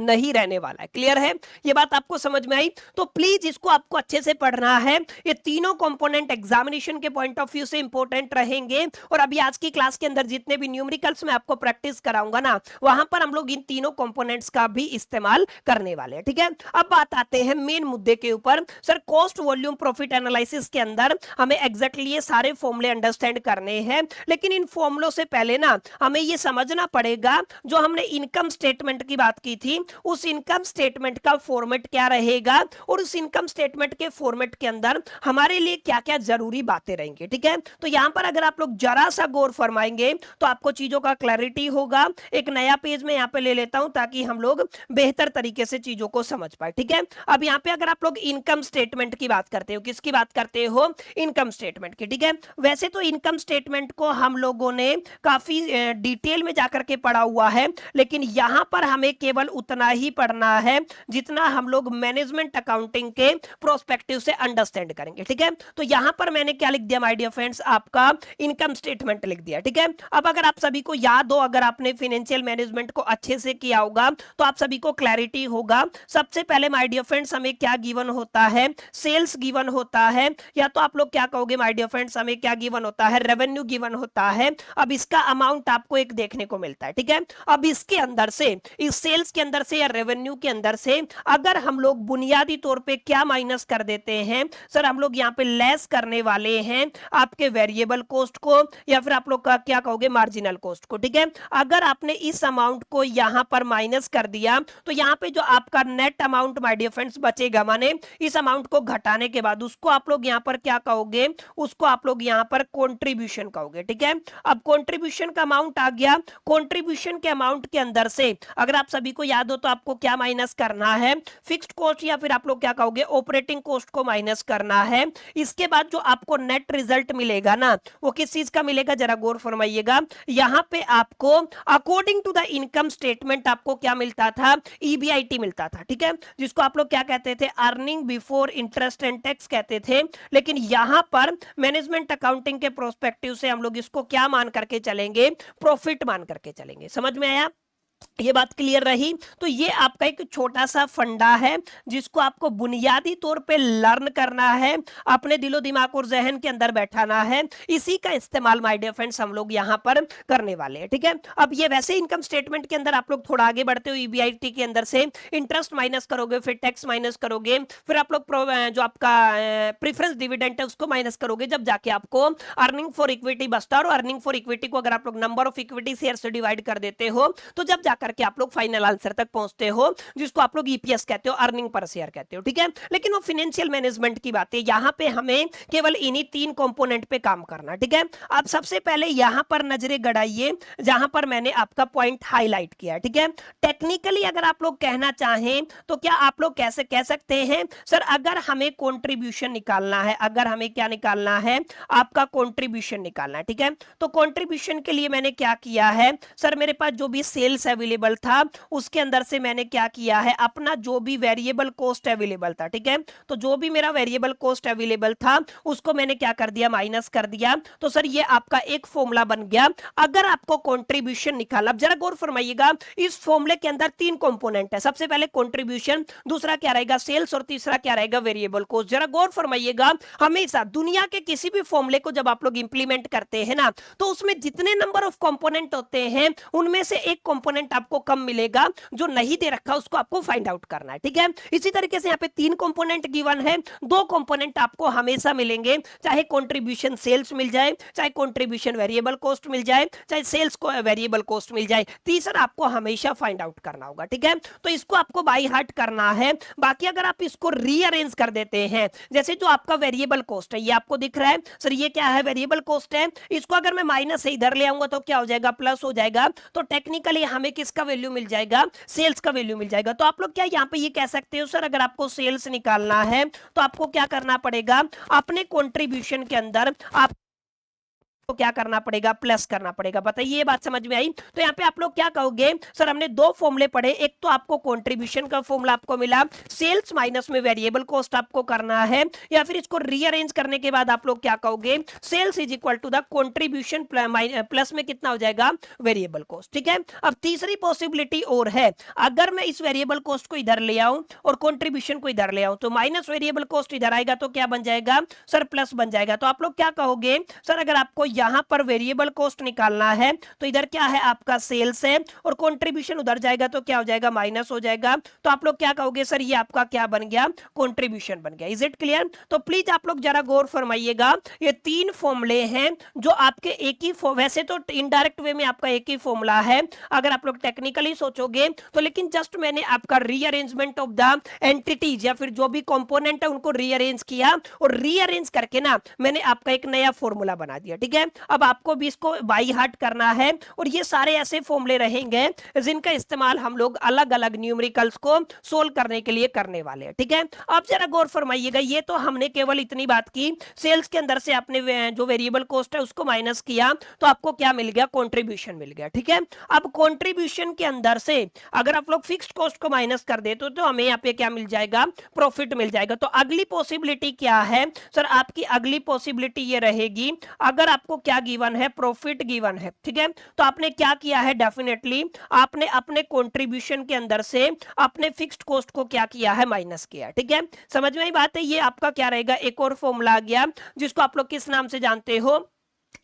Speaker 1: नहीं रहने वाला है। क्लियर है? ये बात आपको समझ में आई? तो प्लीज इसको आपको अच्छे से पढ़ना है, ये तीनों कंपोनेंट एग्जामिनेशन के पॉइंट ऑफ व्यू से इंपॉर्टेंट रहेंगे। और अभी आज की क्लास के अंदर जितने भी न्यूमेरिकल्स में आपको प्रैक्टिस कराऊंगा ना, वहां पर हम लोग इन तीनों कंपोनेंट्स का भी इस्तेमाल करने वाले हैं। ठीक है, अब बात आते हैं मेन मुद्दे के ऊपर। Sir cost volume profit analysis के अंदर हमें एग्जैक्टली ये सारे फॉर्मूले अंडरस्टैंड करने हैं, लेकिन इन फॉर्मूलों से पहले ना हमें ये समझना पड़ेगा, जो हमने इनकम स्टेटमेंट की बात की थी, उस इनकम स्टेटमेंट का फॉर्मेट क्या रहेगा और उस इनकम स्टेटमेंट के फॉर्मेट के अंदर हमारे लिए क्या-क्या जरूरी बातें रहेंगी। ठीक है, तो यहां पर अगर आप लोग जरा सा गौर फरमाएंगे तो आपको चीजों का क्लैरिटी होगा। एक नया पेज में यहां पे ले लेता हूं ताकि हम लोग बेहतर तरीके से चीजों को समझ पाए। ठीक है, अब यहां पे अगर आप लोग इनकम स्टेटमेंट की बात करते हो, किसकी बात करते हो, इनकम स्टेटमेंट की। ठीक है, वैसे तो इनकम स्टेटमेंट को हम लोगों ने काफी डिटेल में जाकर के पढ़ा हुआ है, लेकिन यहां पर हमें केवल उतना ही पढ़ना है जितना हम लोग मैनेजमेंट अकाउंटिंग के प्रोस्पेक्टिव से अंडरस्टैंड करेंगे। ठीक है, तो यहां पर मैंने क्या लिख दिया माय डियर फ्रेंड्स, आपका इनकम स्टेटमेंट लिख दिया। ठीक है, अब अगर आप सभी को याद हो, अगर आपने फाइनेंशियल मैनेजमेंट को अच्छे से किया होगा तो आप सभी को क्लैरिटी होगा। सबसे पहले माय डियर फ्रेंड्स हमें क्या गिवन होता है, सेल्स गिवन होता है, या तो आप लोग क्या कहोगे माय डियर फ्रेंड्स, हमें क्या गिवन होता है, रेवेन्यू गिवन होता है। अब इसका अमाउंट आपको एक देखने को मिलता है। ठीक है, अब इसके अंदर से, इस सेल्स के अंदर से या रेवेन्यू के अंदर से अगर हम लोग बुनियादी तौर पे क्या माइनस कर देते हैं सर, हम लोग यहां पे लेस करने वाले हैं आपके वेरिएबल कॉस्ट को, या फिर आप लोग का क्या कहोगे, मार्जिनल कॉस्ट को। ठीक है, अगर आपने इस अमाउंट को यहां पर माइनस कर दिया तो यहां पे जो आपका net amount my dear friends बचेगा, माने इस अमाउंट को घटाने के बाद उसको आप लोग यहां पर क्या कहोगे, उसको आप लोग यहां पर कंट्रीब्यूशन कहोगे। ठीक है, अब कंट्रीब्यूशन का अमाउंट आ गया, कंट्रीब्यूशन के अमाउंट के अंदर से अगर आप सभी को याद हो तो आपको क्या माइनस करना है, फिक्स्ड कॉस्ट या फिर आप लोग क्या कहोगे, ऑपरेटिंग कॉस्ट को माइनस करना है। इसके बाद जो आपको नेट रिजल्ट मिलेगा ना, वो किस चीज का मिलेगा, जरा गौर फरमाइएगा। यहां पे आपको according to the income statement आपको क्या मिलता था, ईबीआईटी मिलता था। ठीक है, जिसको आप लोग क्या कहते थे, earning before interest and tax कहते थे, लेकिन यहां पर मैनेजमेंट अकाउंटिंग के प्रोस्पेक्टिव से हम लोग इसको क्या मान करके चलेंगे, प्रॉफिट मान करके चलेंगे। समझ में आया? ये बात क्लियर रही? तो ये आपका एक छोटा सा फंडा है जिसको आपको बुनियादी तौर पे लर्न करना है, अपने दिलो दिमाग और जहन के अंदर बैठाना है। इसी का इस्तेमाल माय डियर फ्रेंड्स हम लोग यहां पर करने वाले हैं। ठीक है, अब ये वैसे इनकम स्टेटमेंट के अंदर आप लोग थोड़ा आगे बढ़ते हो, ईबीआईटी के अंदर से इंटरेस्ट माइनस करोगे, फिर टैक्स माइनस करोगे, फिर आप लोग जो आपका प्रेफरेंस डिविडेंड है उसको माइनस करोगे, जब जाके आपको अर्निंग फॉर इक्विटी बचता है। और अर्निंग फॉर इक्विटी को अगर आप लोग नंबर ऑफ इक्विटी शेयर से डिवाइड कर देते हो तो जब जाकर के आप लोग फाइनल आंसर तक पहुंचते हो, जिसको आप लोग ईपीएस कहते हो, अर्निंग पर शेयर कहते हो, ठीक है। लेकिन वो फाइनेंशियल मैनेजमेंट की बात है, यहाँ पे हमें केवल इन्हीं 3 कंपोनेंट पे काम करना, ठीक है। आप सबसे पहले यहाँ पर नजरें गड़ाइए जहां पर मैंने आपका पॉइंट हाईलाइट किया, ठीक है। टेक्निकली अगर आप लोग कहना चाहें तो क्या आप लोग कैसे कह सकते हैं, सर अगर हमें कंट्रीब्यूशन निकालना है, अगर हमें क्या निकालना है, आपका कंट्रीब्यूशन निकालना है, ठीक है। तो कंट्रीब्यूशन के लिए मैंने क्या किया है, सर मेरे पास जो भी सेल्स अवेलेबल था उसके अंदर से मैंने क्या किया है, अपना जो भी वेरिएबल कॉस्ट अवेलेबल था, ठीक है। तो जो भी मेरा वेरिएबल कॉस्ट अवेलेबल था उसको मैंने क्या कर दिया, माइनस कर दिया। तो सर ये आपका एक फॉर्मूला बन गया अगर आपको कंट्रीब्यूशन निकालना। अब जरा गौर फरमाइएगा, इस फॉर्मूले के अंदर 3 कंपोनेंट है, सबसे पहले कंट्रीब्यूशन, दूसरा क्या रहेगा सेल्स, और तीसरा क्या रहेगा वेरिएबल कॉस्ट। जरा गौर फरमाइएगा, हमेशा दुनिया के किसी भी फॉर्मूले को जब आप लोग इंप्लीमेंट करते हैं ना, तो उसमें जितने नंबर ऑफ कंपोनेंट होते हैं उनमें से एक कंपोनेंट आपको कम मिलेगा, जो नहीं दे रखा उसको आपको फाइंड आउट करना है, ठीक है। इसी तरीके से यहाँ पे 3 कंपोनेंट गिवन है, 2 कंपोनेंट आपको हमेशा मिलेंगे, चाहे कंट्रीब्यूशन सेल्स मिल जाए, चाहे कंट्रीब्यूशन वेरिएबल कॉस्ट मिल जाए, चाहे सेल्स को वेरिएबल कॉस्ट मिल जाए, तीसरा आपको हमेशा फाइंड आउट करना होगा, ठीक है। तो इसको आपको बाय हार्ट करना है। बाकी अगर आप इसको रीअरेंज कर देते हैं, जैसे जो आपका वेरिएबल कॉस्ट है ये आपको दिख रहा है, सर ये क्या है, वेरिएबल कॉस्ट है, इसको अगर मैं माइनस से इधर ले आऊंगा तो क्या हो जाएगा, प्लस हो जाएगा। तो टेक्निकली हमें किसका वैल्यू मिल जाएगा, सेल्स का वैल्यू मिल जाएगा। तो आप लोग क्या यहाँ पे ये कह सकते हो, सर अगर आपको सेल्स निकालना है तो आपको क्या करना पड़ेगा, अपने कंट्रीब्यूशन के अंदर आप तो क्या करना पड़ेगा, प्लस करना पड़ेगा। बताइए ये बात समझ में आई। तो यहाँ पे आप लोग क्या कहोगे, सर हमने 2 फॉर्मूले पढ़े, एक तो आपको कंट्रीब्यूशन का फॉर्मूला आपको मिला, सेल्स माइनस में वेरिएबल कॉस्ट आपको करना है, या फिर इसको रीअरेंज करने के बाद आप लोग क्या कहोगे, sales is equal to the contribution plus में कितना हो जाएगा, वेरिएबल कॉस्ट, ठीक है। अब तीसरी पॉसिबिलिटी और है, अगर मैं इस वेरिएबल कॉस्ट को इधर ले आऊं और कंट्रीब्यूशन को इधर ले आऊं, तो माइनस वेरिएबल कॉस्ट इधर आएगा तो क्या बन जाएगा, सर प्लस बन जाएगा। तो आप लोग क्या कहोगे, सर अगर आपको यहां पर वेरिएबल कॉस्ट निकालना है तो इधर क्या है, आपका सेल्स है, और कंट्रीब्यूशन उधर जाएगा तो क्या हो जाएगा, माइनस हो जाएगा। तो आप लोग क्या कहोगे, सर ये आपका क्या बन गया, कंट्रीब्यूशन बन गया। Is it clear. तो प्लीज आप लोग जरा गौर फरमाइएगा, ये 3 फॉर्मूले हैं जो आपके एक ही, वैसे तो इनडायरेक्ट वे में आपका एक ही फॉर्मूला है अगर आप लोग टेक्निकली सोचोगे तो, लेकिन जस्ट मैंने आपका रीअरेंजमेंट ऑफ द एंटिटीज या फिर जो भी कंपोनेंट है उनको रीअरेंज किया, और रीअरेंज करके ना मैंने आपका एक नया फॉर्मूला बना दिया, ठीक है। अब आपको भी इसको बाई हार्ट करना है, और ये सारे ऐसे फॉर्मूले रहेंगे जिनका इस्तेमाल हम लोग अलग अलग न्यूमेरिकल्स को सोल्व करने के लिए करने वाले हैं, ठीक है। अब जरा गौर फरमाइएगा, ये तो हमने केवल इतनी बात की, सेल्स के अंदर से आपने जो वेरिएबल कॉस्ट है उसको माइनस किया तो आपको क्या मिल गया, कंट्रीब्यूशन मिल गया, ठीक है। अब कंट्रीब्यूशन के अंदर से अगर आप लोग फिक्स्ड कॉस्ट को माइनस कर देते तो हमें यहाँ पे क्या मिल जाएगा, प्रॉफिट मिल जाएगा। तो अगली पॉसिबिलिटी क्या है, सर आपकी अगली पॉसिबिलिटी ये रहेगी, अगर आपको क्या गिवन है, प्रॉफिट गिवन है, ठीक है। तो आपने क्या किया है, डेफिनेटली आपने अपने कंट्रीब्यूशन के अंदर से अपने फिक्स्ड कॉस्ट को क्या किया है, माइनस किया, ठीक है। समझ में आई बात है। ये आपका क्या रहेगा, एक और फॉर्मूला आ गया जिसको आप लोग किस नाम से जानते हो,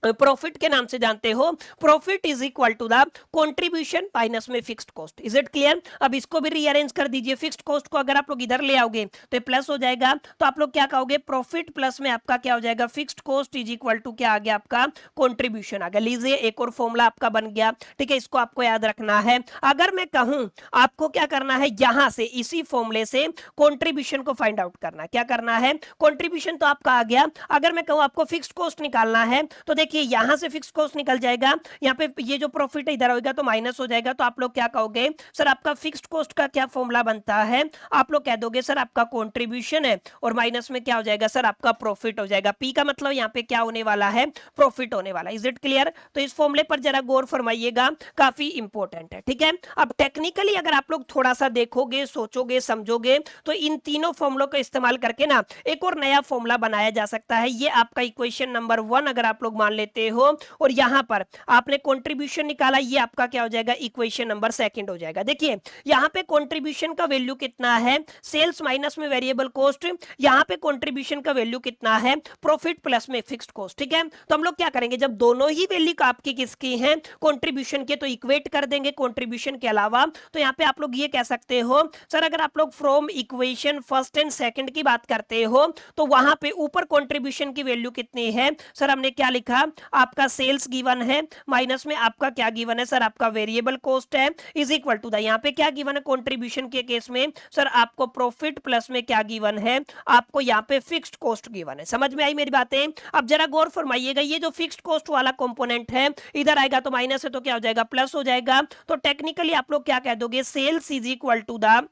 Speaker 1: प्रॉफिट के नाम से जानते हो। Profit is equal to the contribution minus में fixed cost. Is it clear. अब इसको भी रीअरेंज कर दीजिए, फिक्स्ड कॉस्ट को अगर आप लोग इधर ले आओगे तो ये प्लस हो जाएगा, तो आप लोग क्या कहोगे, प्रॉफिट प्लस में आपका क्या हो जाएगा, fixed cost is equal to क्या आ गया, आपका कंट्रीब्यूशन आ गया। लीजिए एक और फॉर्मूला आपका बन गया, ठीक है। इसको आपको याद रखना है। अगर मैं कहूं आपको क्या करना है, यहां से इसी फॉर्मूले से कंट्रीब्यूशन को फाइंड आउट करना है। क्या करना है, कंट्रीब्यूशन तो आपका आ गया, अगर मैं कहूं आपको फिक्स्ड कॉस्ट निकालना है तो देखिए यहां से फिक्स्ड कॉस्ट निकल जाएगा, यहाँ पे ये जो प्रॉफिट है इधर होगा तो माइनस हो जाएगा। तो आप लोग क्या कहोगे, सर आपका फिक्स्ड कॉस्ट का क्या फॉर्मूला बनता है, आप लोग कह दोगे सर आपका कंट्रीब्यूशन है और माइनस में क्या हो जाएगा, सर आपका प्रॉफिट हो जाएगा। पी का मतलब यहाँ पे क्या होने वाला है, प्रॉफिट होने वाला। Is it clear. तो इस फॉर्मूले पर जरा गौर फरमाइएगा, काफी इंपॉर्टेंट है, ठीक है। अब टेक्निकली अगर आप लोग थोड़ा सा देखोगे, सोचोगे, समझोगे तो इन तीनों फॉर्मूलों का इस्तेमाल करके ना एक और नया फॉर्मूला बनाया जा सकता है। ये आपका इक्वेशन नंबर 1 अगर आप लोग मान लेते हो, और यहां पर आपने कंट्रीब्यूशन निकाला, ये आपका क्या हो जाएगा, इक्वेशन नंबर 2 हो जाएगा। देखिए यहां पे कंट्रीब्यूशन का वैल्यू कितना है, सेल्स माइनस में वेरिएबल कॉस्ट, यहां पे कंट्रीब्यूशन का वैल्यू कितना है, प्रॉफिट प्लस में फिक्स्ड कॉस्ट, ठीक है। तो हम लोग क्या करेंगे, जब दोनों ही वैल्यू आपकी किसकी है, कंट्रीब्यूशन के, तो इक्वेट कर देंगे कंट्रीब्यूशन के अलावा। तो यहां पे आप लोग ये कह सकते हो, सर अगर आप लोग from equation first and second की बात करते हो तो वहां पे ऊपर कंट्रीब्यूशन की वैल्यू कितनी है, सर हमने क्या लिखा, जाएगा आपका सेल्स गिवन है, माइनस में आपका क्या गिवन है सर, आपका वेरिएबल कॉस्ट है, इज इक्वल टू द यहाँ पे क्या गिवन है कंट्रीब्यूशन के केस में सर, आपको प्रॉफिट प्लस में क्या गिवन है, आपको यहाँ पे फिक्स्ड कॉस्ट गिवन है। समझ में आई मेरी बातें? अब जरा गौर फरमाइएगा, ये जो फिक्स्ड कॉस्ट वाला कंपोनेंट है इधर आएगा तो माइनस है तो क्या हो जाएगा, प्लस हो जाएगा। तो टेक्निकली आप लोग क्या कह दोगे, sales is equal to the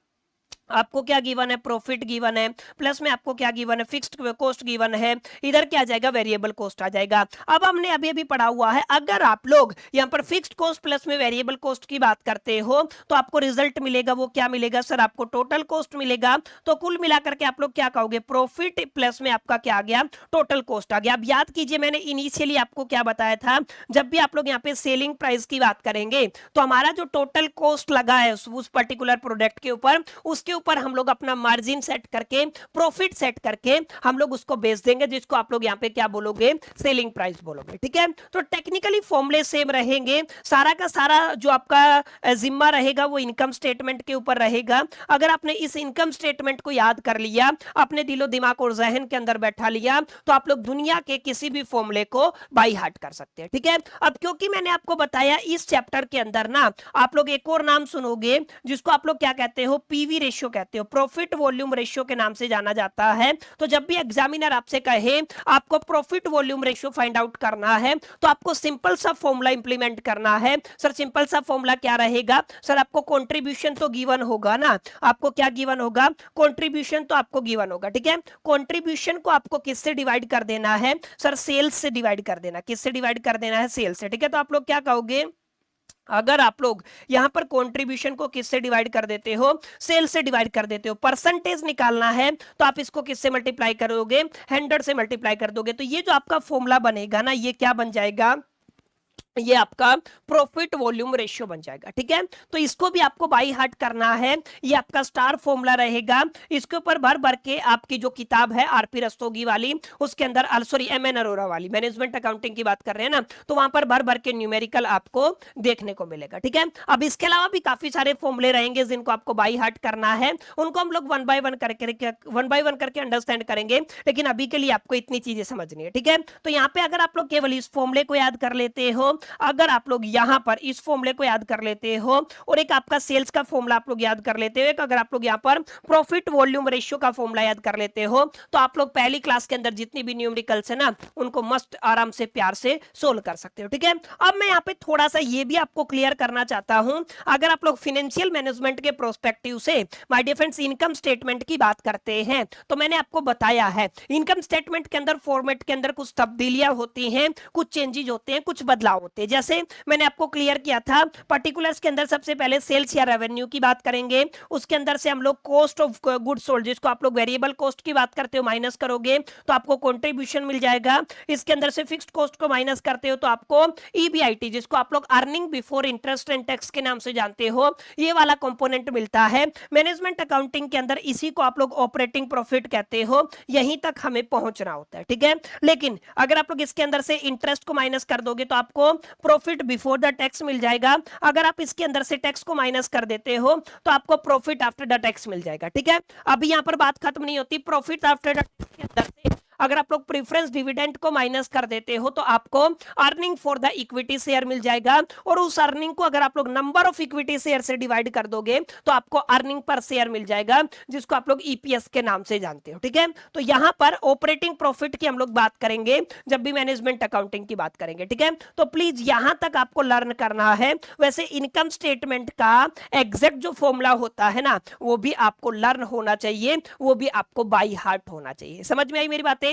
Speaker 1: आपको क्या गिवन है, प्रॉफिट गिवन है, प्लस में आपको क्या गिवन है, फिक्स्ड कॉस्ट गिवन है, इधर क्या आ जाएगा, वेरिएबल कॉस्ट आ जाएगा। अब हमने अभी अभी पढ़ा हुआ है, अगर आप लोग यहाँ पर फिक्स्ड कॉस्ट प्लस में वेरिएबल कॉस्ट की बात करते हो तो आपको रिजल्ट मिलेगा, वो क्या मिलेगा सर, आपको टोटल कॉस्ट मिलेगा। तो कुल मिलाकर के आप लोग क्या कहोगे, प्रॉफिट प्लस में आपका क्या आ गया, टोटल कॉस्ट आ गया। अब याद कीजिए, मैंने इनिशियली आपको क्या बताया था, जब भी आप लोग यहाँ पे सेलिंग प्राइस की बात करेंगे तो हमारा जो टोटल कॉस्ट लगा है उस पर्टिकुलर प्रोडक्ट के ऊपर, उसके ऊपर हम लोग अपना मार्जिन सेट करके, प्रॉफिट सेट करके हम लोग उसको बेच देंगे, जिसको आप लोग यहाँ पे क्या बोलोगे, सेलिंग प्राइस बोलोगे। ठीक है, तो टेक्निकली फॉर्मूले सेम रहेंगे, सारा का सारा जो आपका जिम्मा रहेगा वो इनकम स्टेटमेंट के ऊपर रहेगा। अगर आपने इस इनकम स्टेटमेंट को याद कर लिया, अपने दिलो दिमाग और जहन के अंदर बैठा लिया, तो आप लोग दुनिया के किसी भी फॉर्मूले को बाई हार्ट कर सकते हैं। ठीक है, अब क्योंकि मैंने आपको बताया इस चैप्टर के अंदर ना आप लोग एक और नाम सुनोगे जिसको आप लोग क्या कहते हो, पीवी रेशियो कहते हो, प्रॉफिट वॉल्यूम रेशियो के नाम से जाना जाता है। तो जब भी एग्जामिनर आपसे कहे आपको profit volume ratio find out करना है तो आपको सिंपल सा फॉर्मूला इंप्लीमेंट करना है। सर सिंपल सा फॉर्मूला क्या रहेगा सर, आपको कंट्रीब्यूशन तो गिवन होगा ना, आपको क्या गिवन होगा, कंट्रीब्यूशन तो आपको गिवन होगा। ठीक है, कंट्रीब्यूशन को आपको किससे डिवाइड कर देना है सर, सेल्स से डिवाइड कर देना, किससे डिवाइड कर देना है, सेल्स से। ठीक है, तो आप लोग क्या कहोगे, अगर आप लोग यहां पर कंट्रीब्यूशन को किससे डिवाइड कर देते हो, सेल से डिवाइड कर देते हो, परसेंटेज निकालना है तो आप इसको किससे मल्टीप्लाई करोगे, 100 से मल्टीप्लाई कर दोगे। तो ये जो आपका फॉर्मूला बनेगा ना, ये क्या बन जाएगा, ये आपका प्रॉफिट वॉल्यूम रेशियो बन जाएगा। ठीक है, तो इसको भी आपको बाई हार्ट करना है, ये आपका स्टार फॉर्मूला रहेगा। इसके ऊपर भर भर के आपकी जो किताब है आरपी रस्तोगी वाली, उसके अंदर सॉरी एमएन अरोरा वाली मैनेजमेंट अकाउंटिंग की बात कर रहे हैं ना, तो वहां पर भर भर के न्यूमेरिकल आपको देखने को मिलेगा। ठीक है, अब इसके अलावा भी काफी सारे फॉर्मूले रहेंगे जिनको आपको बाई हार्ट करना है, उनको हम लोग वन बाय वन करके अंडरस्टैंड करेंगे, लेकिन अभी के लिए आपको इतनी चीजें समझनी है। ठीक है, तो यहाँ पे अगर आप लोग केवल इस फॉर्मूले को याद कर लेते हो, अगर आप लोग यहां पर इस फॉर्मूले को याद कर लेते हो और एक आपका सेल्स का फॉर्मूला आप लोग याद कर लेते हो, एक अगर आप लोग यहां पर प्रॉफिट वॉल्यूम रेशियो का फॉर्मूला याद कर लेते हो, तो आप लोग पहली क्लास के अंदर जितनी भी न्यूमेरिकल्स है ना, उनको मस्त आराम से प्यार से सोल्व कर सकते हो। ठीक है, अब मैं यहाँ पे थोड़ा सा ये भी आपको क्लियर करना चाहता हूं, अगर आप लोग फाइनेंशियल मैनेजमेंट के प्रोस्पेक्टिव से my dear friends income statement की बात करते हैं, तो मैंने आपको बताया है इनकम स्टेटमेंट के अंदर फॉर्मेट के अंदर कुछ तब्दीलियां होती हैं, कुछ चेंजेस होते हैं, कुछ बदलाव होते हैं। जैसे मैंने आपको क्लियर किया था, पर्टिकुलर्स के अंदर सबसे पहले सेल्स या रेवेन्यू की बात करेंगे, उसके अंदर से हम लोग कॉस्ट ऑफ गुड्स सोल्ड, जिसको आप लोग वेरिएबल कॉस्ट की बात करते हो, माइनस करोगे तो आपको कंट्रीब्यूशन मिल जाएगा। इसके अंदर से फिक्स्ड कॉस्ट को माइनस करते हो तो आपको ईबीआईटी, जिसको आप लोग earning before interest and tax के नाम से जानते हो, ये वाला कंपोनेंट मिलता है। मैनेजमेंट अकाउंटिंग के अंदर इसी को आप लोग ऑपरेटिंग प्रॉफिट कहते हो, यहीं तक हमें पहुंचना होता है। ठीक है, लेकिन अगर आप लोग इसके अंदर से इंटरेस्ट को माइनस कर दोगे तो आपको प्रॉफिट बिफोर द टैक्स मिल जाएगा। अगर आप इसके अंदर से टैक्स को माइनस कर देते हो तो आपको प्रॉफिट आफ्टर द टैक्स मिल जाएगा। ठीक है, अभी यहां पर बात खत्म नहीं होती, प्रॉफिट आफ्टर द टैक्स के अंदर से अगर आप लोग प्रेफरेंस डिविडेंड को माइनस कर देते हो तो आपको earning for the equity share मिल जाएगा, और उस अर्निंग को अगर आप लोग नंबर ऑफ इक्विटी शेयर से डिवाइड कर दोगे तो आपको अर्निंग पर शेयर मिल जाएगा, जिसको आप लोग ईपीएस के नाम से जानते हो। ठीक है, तो यहां पर ऑपरेटिंग प्रॉफिट की हम लोग बात करेंगे जब भी मैनेजमेंट अकाउंटिंग की बात करेंगे। ठीक है, तो प्लीज यहां तक आपको लर्न करना है। वैसे इनकम स्टेटमेंट का एग्जैक्ट जो फॉर्मूला होता है ना, वो भी आपको लर्न होना चाहिए, वो भी आपको बाई हार्ट होना चाहिए। समझ में आई मेरी बातें?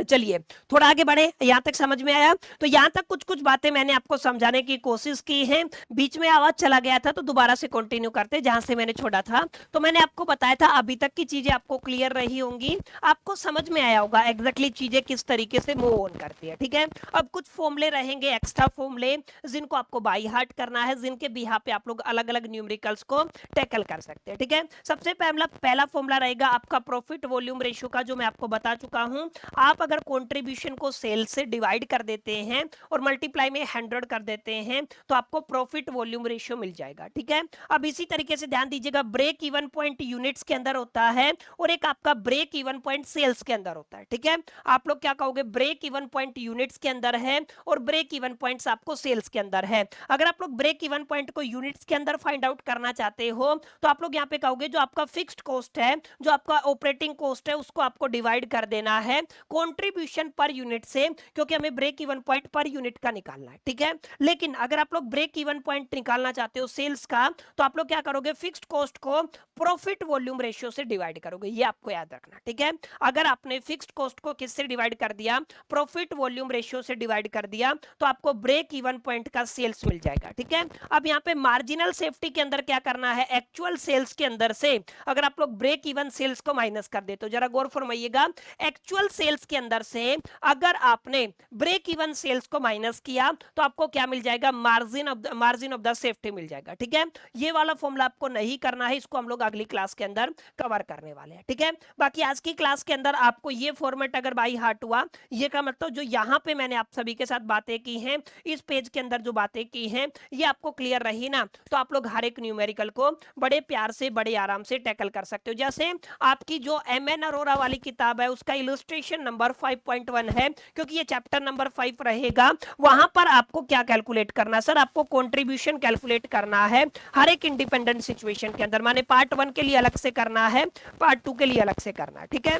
Speaker 1: चलिए थोड़ा आगे बढ़े, यहां तक समझ में आया? तो यहां तक कुछ कुछ बातें मैंने आपको समझाने की कोशिश की है, बीच में आवाज चला गया था तो दोबारा से कंटिन्यू करते जहां से मैंने छोड़ा था। तो मैंने आपको बताया था अभी तक की चीजें आपको क्लियर रही होंगी, आपको समझ में आया होगा एग्जैक्टली चीजें किस तरीके से मूव ऑन करती है। ठीक है, अब कुछ फॉर्मूले रहेंगे, एक्स्ट्रा फॉर्मूले, जिनको आपको बाई हार्ट करना है, जिनके बिहाफ पे आप लोग अलग अलग न्यूमेरिकल्स को टैकल कर सकते हैं। ठीक है, सबसे पहला फॉर्मूला रहेगा आपका प्रॉफिट वॉल्यूम रेशियो का, जो मैं आपको बता चुका हूं। आप अगर कंट्रीब्यूशन को सेल्स से डिवाइड कर देते हैं और मल्टीप्लाई में 100 कर देते हैं तो आपको प्रॉफिट वॉल्यूम रेशियो मिल जाएगा, ठीक है। अब इसी तरीके से ध्यान दीजिएगा, ब्रेक इवन पॉइंट यूनिट्स के अंदर होता है और एक आपका ब्रेक इवन पॉइंट सेल्स के अंदर होता है, ठीक है। आप लोग क्या कहोगे, ब्रेक इवन पॉइंट यूनिट्स के अंदर है और ब्रेक इवन पॉइंट्स आपको सेल्स के अंदर है। अगर आप लोग ब्रेक इवन पॉइंट को यूनिट्स के अंदर फाइंड आउट करना चाहते हो तो आप लोग यहाँ पे कहोगे जो आपका फिक्स्ड कॉस्ट है, जो आपका ऑपरेटिंग कॉस्ट है, उसको आपको डिवाइड कर देना है कंट्रीब्यूशन पर यूनिट से, क्योंकि हमें ब्रेक इवन पॉइंट पर यूनिट का निकालना है, ठीक है। लेकिन अगर आप लोग ब्रेक इवन पॉइंट निकालना चाहते हो सेल्स का तो आप लोग क्या करोगे, फिक्स्ड कॉस्ट को प्रॉफिट वॉल्यूम रेशियो से डिवाइड करोगे, ये आपको याद रखना, ठीक है। अगर आपने फिक्स्ड कॉस्ट को किससे डिवाइड कर दिया, प्रॉफिट वॉल्यूम रेशियो से डिवाइड कर दिया तो आपको ब्रेक इवन पॉइंट का सेल्स मिल जाएगा, ठीक है। अब यहाँ पे मार्जिनल सेफ्टी के अंदर क्या करना है, एक्चुअल सेल्स के अंदर से अगर आप लोग ब्रेक इवन सेल्स को माइनस कर दे तो जरा गौर फरमाइएगा, एक्चुअल सेल्स के अंदर से अगर आपने ब्रेक इवन सेल्स को माइनस किया तो आपको क्या मिल जाएगा, मार्जिन ऑफ द सेफ्टी मिल जाएगा, ठीक है। ये वाला फॉर्मूला आपको नहीं करना है, इसको हम लोग अगली क्लास के अंदर कवर करने वाले हैं, ठीक है। बाकी आज की क्लास के अंदर आपको ये फॉर्मेट अगर बाई हार्ट हुआ, ये का मतलब जो यहाँ पे मैंने आप सभी के साथ बातें की हैं, इस पेज के अंदर जो बातें की हैं ये आपको क्लियर रही ना, तो आप लोग हर एक न्यूमेरिकल को बड़े प्यार से बड़े आराम से टैकल कर सकते हो। जैसे आपकी जो एमएन अरोरा वाली किताब है उसका इलस्ट्रेशन नंबर 5.1 है, क्योंकि ये चैप्टर नंबर 5 रहेगा, वहां पर आपको क्या कैलकुलेट करना, सर आपको कंट्रीब्यूशन कैलकुलेट करना है हर एक इंडिपेंडेंट सिचुएशन के अंदर, माने पार्ट 1 के लिए अलग से करना है, पार्ट 2 के लिए अलग से करना है, ठीक है।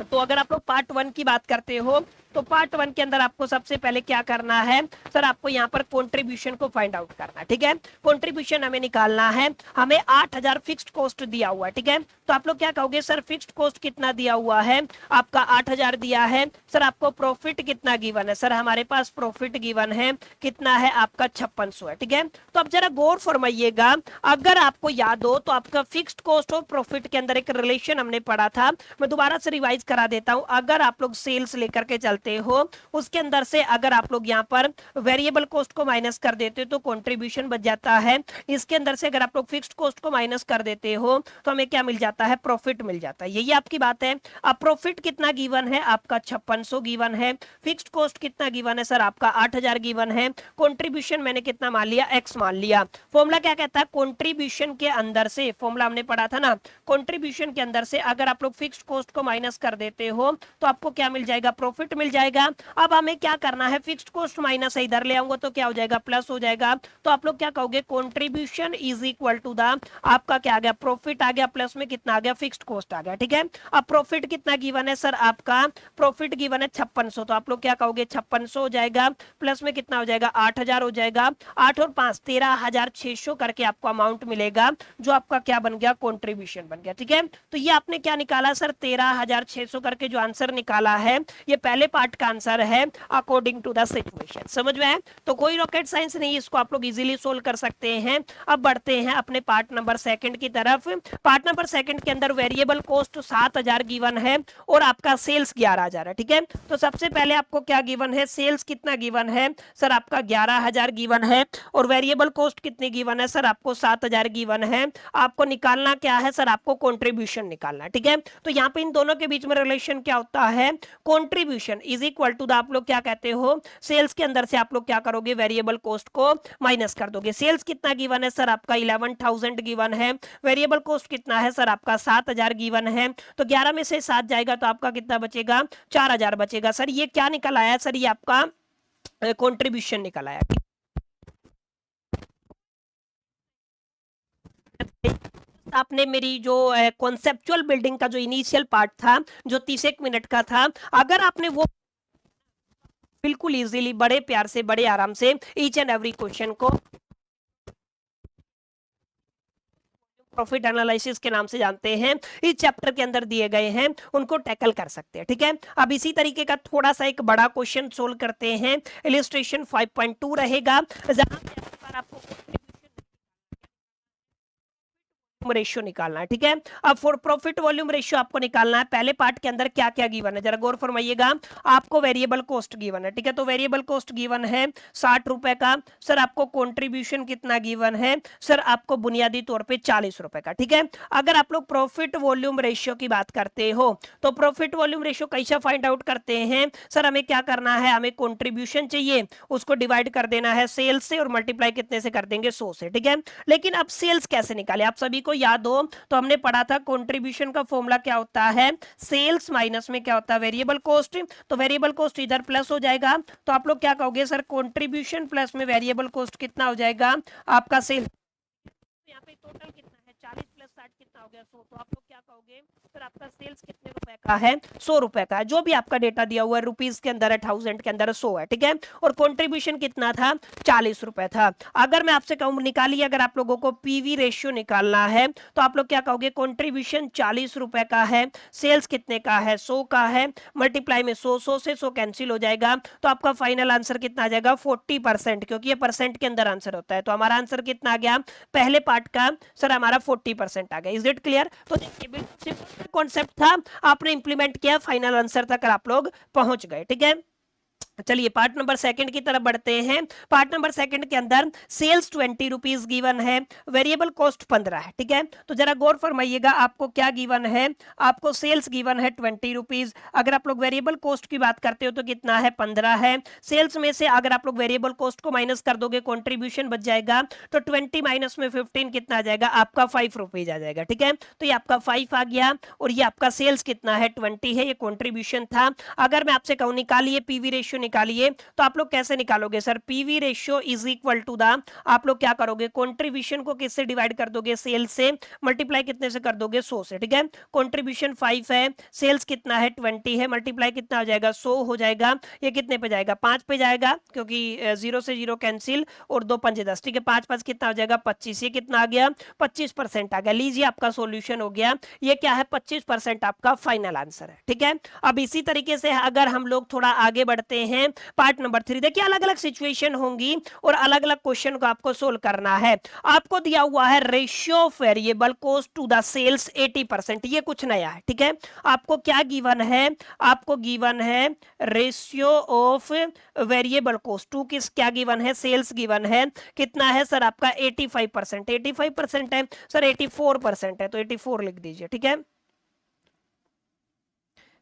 Speaker 1: तो अगर आप लोग पार्ट 1 की बात करते हो तो पार्ट 1 के अंदर आपको सबसे पहले क्या करना है, सर आपको यहाँ पर कंट्रीब्यूशन को फाइंड आउट करना है, ठीक है। कंट्रीब्यूशन हमें निकालना है, हमें 8000 फिक्स्ड कॉस्ट दिया हुआ है, ठीक है। तो आप लोग क्या कहोगे, सर फिक्स्ड कॉस्ट कितना दिया हुआ है, आपका 8000 दिया है, सर आपको प्रॉफिट कितना गिवन है, सर हमारे पास प्रॉफिट गिवन है कितना है, आपका 5600 है, ठीक है। तो अब जरा गौर फरमाइएगा, अगर आपको याद हो तो आपका फिक्स्ड कॉस्ट और प्रॉफिट के अंदर एक रिलेशन हमने पढ़ा था, मैं दोबारा से रिवाइज करा देता हूं। अगर आप लोग सेल्स लेकर के चलते हो उसके अंदर से अगर आप लोग यहां पर वेरिएबल कॉस्ट को माइनस कर देते हो तो कंट्रीब्यूशन बच जाता है, इसके अंदर से अगर आप लोग फिक्स्ड कॉस्ट को माइनस कर देते हो तो हमें क्या मिल जाता है, प्रॉफिट मिल जाता है, यही आपकी बात है। अब प्रॉफिट कितना गिवन है, आपका 5600 गिवन है, फिक्स्ड कॉस्ट कितना गिवन है, सर आपका 8000 गिवन है, कंट्रीब्यूशन मैंने कितना मान लिया, एक्स मान लिया। फॉर्मूला क्या कहता है, कंट्रीब्यूशन के अंदर से, फॉर्मूला हमने पढ़ा था ना, कंट्रीब्यूशन के अंदर से अगर आप लोग फिक्स्ड कॉस्ट को माइनस कर देते हो तो आपको क्या मिल जाएगा, प्रॉफिट मिल जाएगा। अब हमें क्या करना है, फिक्स्ड कॉस्ट माइनस इधर ले आऊंगा तो क्या हो जाएगा, प्लस हो जाएगा। तो आप लोग क्या कहोगे, contribution is equal to the, आपका क्या आ गया, प्रॉफिट आ गया, प्लस में कितना आ गया, फिक्स्ड कॉस्ट आ गया, ठीक है। अब प्रॉफिट कितना गिवन है, सर आपका प्रॉफिट गिवन है 5600, तो आप लोग क्या कहोगे, 5600 हो जाएगा, प्लस में कितना हो जाएगा, 8000 हो जाएगा, 8 और 5 13600 करके आपको अमाउंट मिलेगा, जो आपका क्या बन गया, कंट्रीब्यूशन बन गया, ठीक है। तो ये आपने क्या निकाला, सर 13600 करके जो आंसर निकाला है ये पहले पार्ट का आंसर है अकॉर्डिंग टू द सिचुएशन, समझ में है। तो कोई रॉकेट साइंस नहीं, इसको आप लोग इजीली सोल्व कर सकते हैं। अब बढ़ते हैं अपने पार्ट नंबर 2 की तरफ। पार्ट नंबर 2 के अंदर वेरिएबल कॉस्ट 7000 गिवन है और आपका सेल्स 11000 है, ठीक है। तो सबसे पहले आपको क्या गिवन है, सेल्स कितना गिवन है, सर आपका 11000 गिवन है, और वेरिएबल कॉस्ट कितनी गिवन है, सर आपको 7000 गिवन है। आपको निकालना क्या है, सर आपको कंट्रीब्यूशन निकालना है, ठीक है। तो यहाँ पे इन दोनों के बीच में रिलेशन क्या होता है, contribution is equal to the, आप लोग क्या कहते हो, सेल्स के अंदर से आप लोग क्या करोगे, वेरिएबल कॉस्ट को माइनस कर दोगे। सेल्स कितना गिवन है, सर आपका 11000 गिवन है, वेरिएबल कॉस्ट कितना है, सर आपका 7000 गिवन है, तो 11 में से 7 जाएगा तो आपका कितना बचेगा, 4000 बचेगा। सर ये क्या निकल आया, सर ये आपका कंट्रीब्यूशन निकल आया। आपने मेरी जो कॉन्सेप्चुअल बिल्डिंग का जो इनिशियल पार्ट था जो 30 मिनट का था, अगर आपने वो बिल्कुल इजीली बड़े प्यार से बड़े आराम से ईच एंड एवरी क्वेश्चन को प्रॉफिट एनालिसिस के नाम से जानते हैं, इस चैप्टर के अंदर दिए गए हैं, उनको टैकल कर सकते हैं, ठीक है। अब इसी तरीके का थोड़ा सा एक बड़ा क्वेश्चन सोल्व करते हैं, इलस्ट्रेशन 5.2 रहेगा, जहां पे आपको रेशियो निकालना है, ठीक है। अब फॉर प्रॉफिट वॉल्यूम रेशियो आपको निकालना है। पहले पार्ट के अंदर क्या क्या गिवन है जरा गौर फरमाइएगा। आपको वेरिएबल कॉस्ट गिवन है, ठीक है, तो वेरिएबल कॉस्ट गिवन है 60 रुपए का। सर आपको कंट्रीब्यूशन कितना गिवन है, सर आपको बुनियादी तौर पे 40 रुपए का, ठीक है। अगर आप लोग प्रॉफिट वॉल्यूम रेशियो की बात करते हो तो प्रॉफिट वॉल्यूम रेशियो कैसे फाइंड आउट करते हैं, सर हमें क्या करना है, हमें कंट्रीब्यूशन चाहिए, उसको डिवाइड कर देना है सेल्स से और मल्टीप्लाई कितने से कर देंगे, 100 से, ठीक है। लेकिन अब सेल्स कैसे निकाले, आप सभी को याद हो तो हमने पढ़ा था कंट्रीब्यूशन का फॉर्मूला क्या होता है, सेल्स माइनस में क्या होता है, वेरिएबल कॉस्ट। तो वेरिएबल कॉस्ट इधर प्लस हो जाएगा, तो आप लोग क्या कहोगे, सर कंट्रीब्यूशन प्लस में वेरिएबल कॉस्ट कितना हो जाएगा आपका सेल। यहाँ पे टोटल कितना है 40 प्लस 60 कितना हो गया 100, तो आप लोग क्या कहोगे, फिर आपका सेल्स कितने रुपए का है, 100 रुपए का है। जो भी आपका डेटा दिया हुआ है रुपीस के अंदर है, 1000 के अंदर 100 है, ठीक है। और कंट्रीब्यूशन कितना था, 40 रुपए था। अगर मैं आपसे कहूं निकालिए, अगर आप लोगों को पीवी रेशियो निकालना है तो आप लोग क्या कहोगे, कंट्रीब्यूशन 40 रुपए का है, सेल्स कितने का है, 100 का है, मल्टीप्लाई में 100 से 100 कैंसिल हो जाएगा, तो आपका फाइनल आंसर कितना आ जाएगा 40%, क्योंकि ये परसेंट के अंदर आंसर होता है। तो हमारा आंसर कितना आ गया पहले पार्ट का, सर हमारा 40% आ गया। Is it clear. तो देखिए बिल्कुल सिंपल कॉन्सेप्ट था, आपने इंप्लीमेंट किया, फाइनल आंसर तक आप लोग पहुंच गए, ठीक है। चलिए पार्ट नंबर सेकंड की तरफ बढ़ते हैं। पार्ट नंबर सेकंड के अंदर सेल्स 20 रुपीज गिवन है, वेरिएबल कॉस्ट 15 है, ठीक है। तो जरा गौर फरमाइएगा, आपको क्या गिवन है, आपको सेल्स गिवन है 20 रुपीज। अगर आप लोग वेरिएबल कॉस्ट की बात करते हो तो कितना है 15 है। सेल्स में से अगर आप लोग वेरिएबल कॉस्ट को माइनस कर दोगे कंट्रीब्यूशन बच जाएगा, तो 20 माइनस में 15 कितना आ जाएगा आपका 5 रुपीज आ जाएगा, ठीक है। तो ये आपका 5 आ गया, और ये आपका सेल्स कितना है 20 है, ये कंट्रीब्यूशन था। अगर मैं आपसे कहूं निकालिए पीवी रेशियो निकालिए, तो आप लोग कैसे निकालोगे, sir PV ratio is equal to the, आप लोग क्या करोगे, कंट्रीब्यूशन को किससे डिवाइड कर दोगे, सेल्स से, मल्टीप्लाई कितने से कर दोगे 100 से, ठीक है। कंट्रीब्यूशन 5 है, सेल्स कितना है 20 है, मल्टीप्लाई कितना हो जाएगा 100 हो जाएगा। ये कितने पे जाएगा 5 पे जाएगा, क्योंकि 0 से 0 कैंसिल, और 2 पंजे 10, ठीक है। 5 5 कितना हो जाएगा 25, ये कितना आ गया 25% आ गया। लीजिए आपका सॉल्यूशन हो गया, ये क्या है 25% आपका फाइनल आंसर है, ठीक है। अब इसी तरीके से अगर हम लोग थोड़ा आगे बढ़ते हैं पार्ट नंबर 3, देखिए अलग अलग सिचुएशन होंगी और अलग अलग क्वेश्चन को आपको सोल्व करना है। आपको दिया हुआ है ratio of variable cost to the sales 80%, ये कुछ नया है, ठीक है। आपको क्या गिवन है, आपको गिवन है ratio of variable cost to किस क्या गिवन है, सेल्स गिवन है, कितना है सर आपका 85%, 85% है सर, 84% है, तो 84 लिख दीजिए, ठीक है।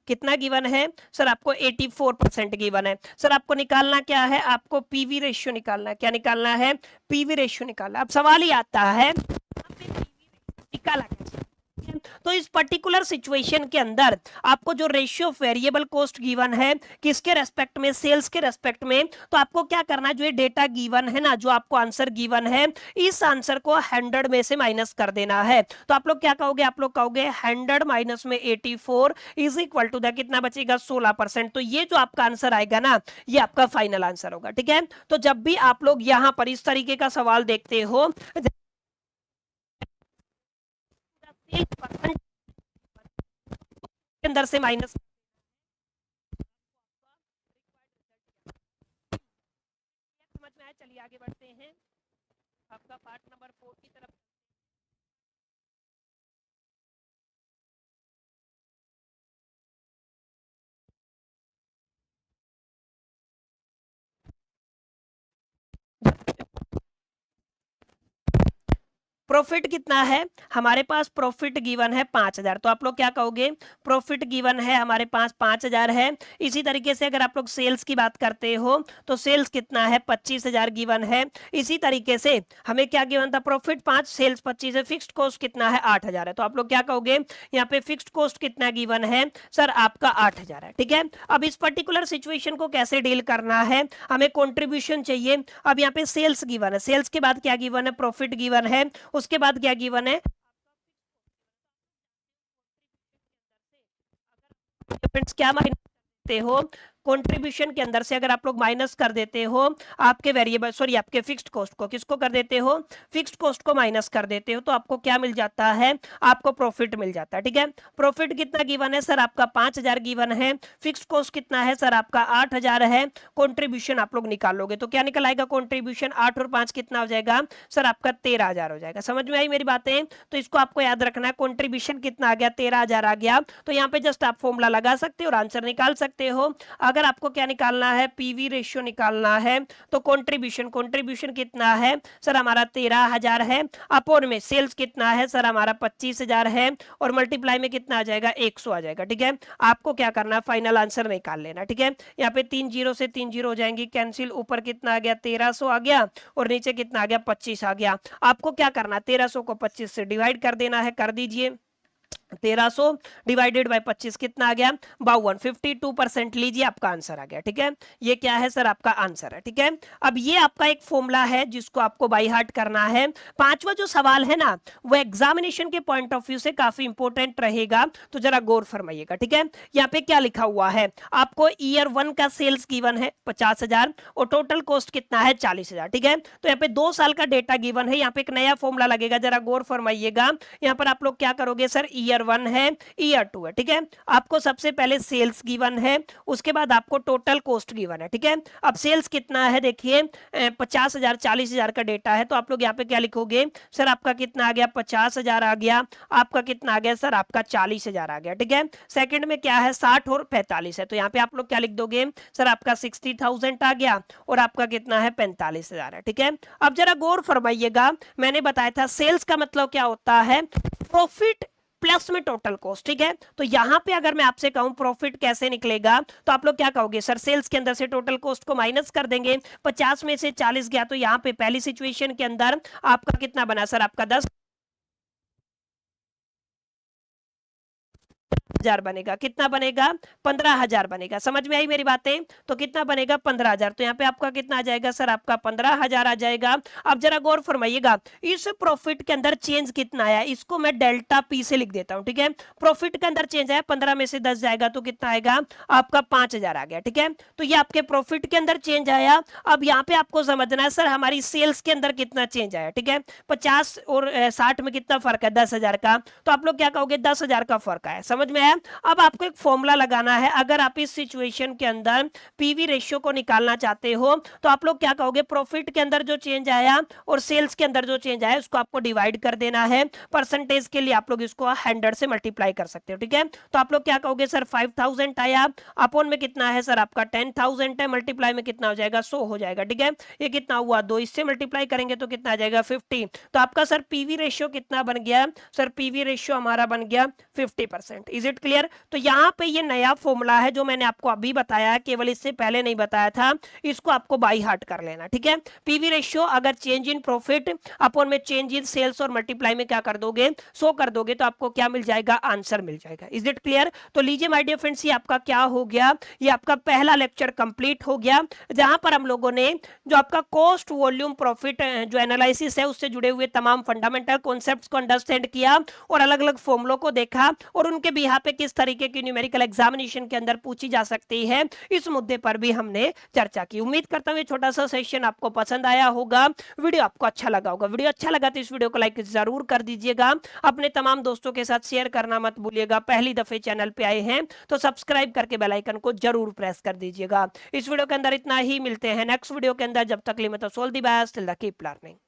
Speaker 1: कितना गिवन है सर, आपको 84% गिवन है। सर आपको निकालना क्या है, आपको पीवी रेशियो निकालना है, क्या निकालना है, पीवी रेशियो निकालना। अब सवाल ही आता है निकाला कैसे। तो इस पर्टिकुलर सिचुएशन के अंदर आपको जो ratio of variable cost given है किसके रेस्पेक्ट में, सेल्स के रेस्पेक्ट में, तो आपको क्या करना है, जो ये डेटा गिवन है ना, जो आपको आंसर गिवन है, इस आंसर को 100 में से माइनस कर देना है। तो आप लोग क्या कहोगे, आप लोग कहोगे 100 माइनस में 84 इज इक्वल टू द कितना बचेगा 16%। तो ये जो आपका आंसर आएगा ना, ये आपका फाइनल आंसर होगा, ठीक है। तो जब भी आप लोग यहां पर इस तरीके का सवाल देखते हो अंदर से माइनस, समझ में आया। चलिए आगे बढ़ते हैं, आपका पार्ट नंबर 4 की तरफ। प्रॉफिट कितना है हमारे पास, प्रॉफिट गिवन है 5000, तो आप लोग क्या कहोगे, प्रॉफिट गिवन है हमारे पास 5000 है। इसी तरीके से अगर आप लोग सेल्स की बात करते हो तो सेल्स कितना है 25000 गिवन है। इसी तरीके से हमें क्या गिवन था, प्रॉफिट 5, सेल्स 25 है, फिक्स्ड कॉस्ट कितना है 8000 है। तो आप लोग क्या कहोगे, यहाँ पे फिक्स्ड कॉस्ट कितना गिवन है सर आपका 8000 है, ठीक है। अब इस पर्टिकुलर सिचुएशन को कैसे डील करना है, हमें कंट्रीब्यूशन चाहिए। अब यहाँ पे सेल्स गिवन है, सेल्स के बाद क्या गिवन है, प्रॉफिट गिवन है, उसके बाद क्या गिवन है, क्या माइनस करते हो, कंट्रीब्यूशन के अंदर से अगर आप लोग माइनस कर देते हो आपके वेरिएबल, सॉरी आपके फिक्स्ड कॉस्ट को, किसको कर देते हो, फिक्स्ड कॉस्ट को माइनस कर देते हो, तो आपको क्या मिल जाता है, आपको प्रॉफिट मिल जाता है। ठीक है, प्रॉफिट कितना गिवन है सर, आपका 5000 गिवन है, फिक्स्ड कॉस्ट कितना है सर, आपका 8000 है, कंट्रीब्यूशन आप लोग निकालोगे तो क्या निकल आएगा, कंट्रीब्यूशन 8 और 5 कितना हो जाएगा सर, आपका 13000 हो जाएगा। समझ में आई मेरी बातें? तो इसको आपको याद रखना है, कंट्रीब्यूशन कितना आ गया, 13000 आ गया, तो यहाँ पे जस्ट आप फॉर्मूला लगा सकते हो और आंसर निकाल सकते हो। अगर आपको क्या निकालना है, पीवी रेशियो निकालना है, तो कंट्रीब्यूशन कितना है सर, हमारा 13000 है, अपोन में सेल्स कितना है सर, हमारा 25000 है, और मल्टीप्लाई में कितना आ जाएगा, 100 आ जाएगा। ठीक है, आपको क्या करना है, फाइनल आंसर निकाल लेना। ठीक है, यहाँ पे 3 जीरो से 3 जीरो हो जाएंगी कैंसिल, ऊपर कितना आ गया, 1300 आ गया, और नीचे कितना आ गया, 25 आ गया। आपको क्या करना, 1300 को 25 से डिवाइड कर देना है, कर दीजिए। 1300 डिवाइडेड बाय 25 कितना आ गया, 52, 52% लीजिए, आपका आंसर आ गया। ठीक है, ये क्या है सर, आपका आंसर है। ठीक है, अब ये आपका एक फॉर्मूला है जिसको आपको बाय हार्ट करना है। पांचवा जो सवाल है ना, वो एग्जामिनेशन के पॉइंट ऑफ व्यू से काफी इंपॉर्टेंट रहेगा, तो जरा गौर फरमाइएगा। ठीक है, यहाँ पे क्या लिखा हुआ है, आपको ईयर 1 का सेल्स गिवन है 50000 और टोटल कॉस्ट कितना है 40000। ठीक है, तो यहाँ पे 2 साल का डेटा गिवन है, यहाँ पे एक नया फॉर्मूला लगेगा, जरा गौर फरमाइएगा। यहाँ पर आप लोग क्या करोगे सर, ईयर 1 है, ईयर 2 है। ठीक है, आपको सबसे पहले सेल्स गिवन है, उसके बाद आपको टोटल कॉस्ट गिवन है। ठीक है, अब सेल्स कितना है, देखिए 50000 40000 का डेटा है, तो आप लोग यहाँ पे क्या लिखोगे सर, आपका कितना आ गया, 50000 आ गया, आपका कितना आ गया सर, आपका 40000 आ गया। ठीक है, सेकंड में क्या है, 60 और 45 है, तो यहाँ पे आप लोग क्या लिख दोगे सर, आपका 60000 आ गया, और आपका कितना है, 45000 है। ठीक है, अब जरा गौर फरमाइएगा, मैंने बताया था सेल्स का मतलब क्या होता है, प्रॉफिट प्लस में टोटल कॉस्ट। ठीक है, तो यहां पे अगर मैं आपसे कहूं प्रॉफिट कैसे निकलेगा, तो आप लोग क्या कहोगे सर, सेल्स के अंदर से टोटल कॉस्ट को माइनस कर देंगे, 50 में से 40 गया, तो यहां पे पहली सिचुएशन के अंदर आपका कितना बना सर, आपका 10,000 बनेगा, कितना बनेगा, 15,000 बनेगा। समझ में आई मेरी बातें? तो कितना बनेगा, 15,000, तो यहाँ पे आपका कितना आ जाएगा सर, आपका 15,000 आ जाएगा। अब जरा गौर फरमाइएगा, इस प्रॉफिट के अंदर चेंज कितना आया, इसको मैं डेल्टा पी से लिख देता हूं। ठीक है, प्रॉफिट के अंदर चेंज आया, 15 में से 10 जाएगा तो कितना आएगा, आपका 5,000 आ गया। ठीक है, तो ये आपके प्रॉफिट के अंदर चेंज आया। अब यहाँ पे आपको समझना है सर, हमारी सेल्स के अंदर कितना चेंज आया। ठीक है, 50 और 60 में कितना फर्क है, 10,000 का, तो आप लोग क्या कहोगे, 10,000 का फर्क आया। समझ में आया? अब आपको एक फॉर्मूला लगाना है, अगर आप इस सिचुएशन के अंदर पीवी रेशियो को निकालना चाहते हो, तो आप लोग क्या कहोगे, प्रॉफिट के अंदर जो चेंज आया और सेल्स के अंदर जो चेंज आया उसको आपको डिवाइड कर देना है। परसेंटेज के लिए आप लोग इसको 100 से मल्टीप्लाई कर सकते हो। ठीक है, तो आप लोग क्या कहोगे सर, 5000 आया, अपॉन में कितना है सर, आपका 10,000 है, मल्टीप्लाई में कितना हो जाएगा, 100 हो जाएगा। ठीक है, ये कितना हुआ, 2 इससे मल्टीप्लाई करेंगे तो कितना आ जाएगा, 50। तो आपका सर पीवी रेशियो कितना बन गया सर, पीवी रेशियो हमारा बन गया 50%। Is it clear? तो यहां पे ये नया फॉर्मूला है जो मैंने आपको अभी बताया, केवल इससे पहले नहीं बताया था, इसको आपको बाई हार्ट कर लेना। ठीक है, पीवी रेशियो अगर चेंज इन प्रॉफिट अपॉन में चेंज इन सेल्स और मल्टीप्लाई में क्या कर दोगे, 100 कर दोगे, तो आपको क्या मिल जाएगा, आंसर मिल जाएगा। Is it clear? तो लीजिए माय डियर फ्रेंड्स, ये आपका क्या हो गया, ये आपका पहला लेक्चर कंप्लीट हो गया, जहां पर हम लोगों ने जो आपका कॉस्ट वॉल्यूम प्रॉफिट जो एनालिसिस है उससे जुड़े हुए तमाम फंडामेंटल कॉन्सेप्ट्स को अंडरस्टैंड किया और अलग अलग फॉर्मुलों को देखा और उनके बिहाफ पे किस तरीके की न्यूमेरिकल एग्जामिनेशन के अंदर पूछी जा सकती है, इस मुद्दे पर भी हमने चर्चा की। उम्मीद करता हूं ये छोटा सा सेशन आपको पसंद आया होगा, वीडियो आपको अच्छा लगा होगा। वीडियो अच्छा लगा तो इस वीडियो को लाइक जरूर कर दीजिएगा, अपने तमाम दोस्तों के साथ शेयर करना मत भूलिएगा। पहली दफे चैनल पे आए हैं तो सब्सक्राइब करके बेल आइकन को जरूर प्रेस कर दीजिएगा। इस वीडियो के अंदर इतना ही, मिलते हैं नेक्स्ट वीडियो के अंदर, जब तक के लिए मैं तो so all the best, keep learning.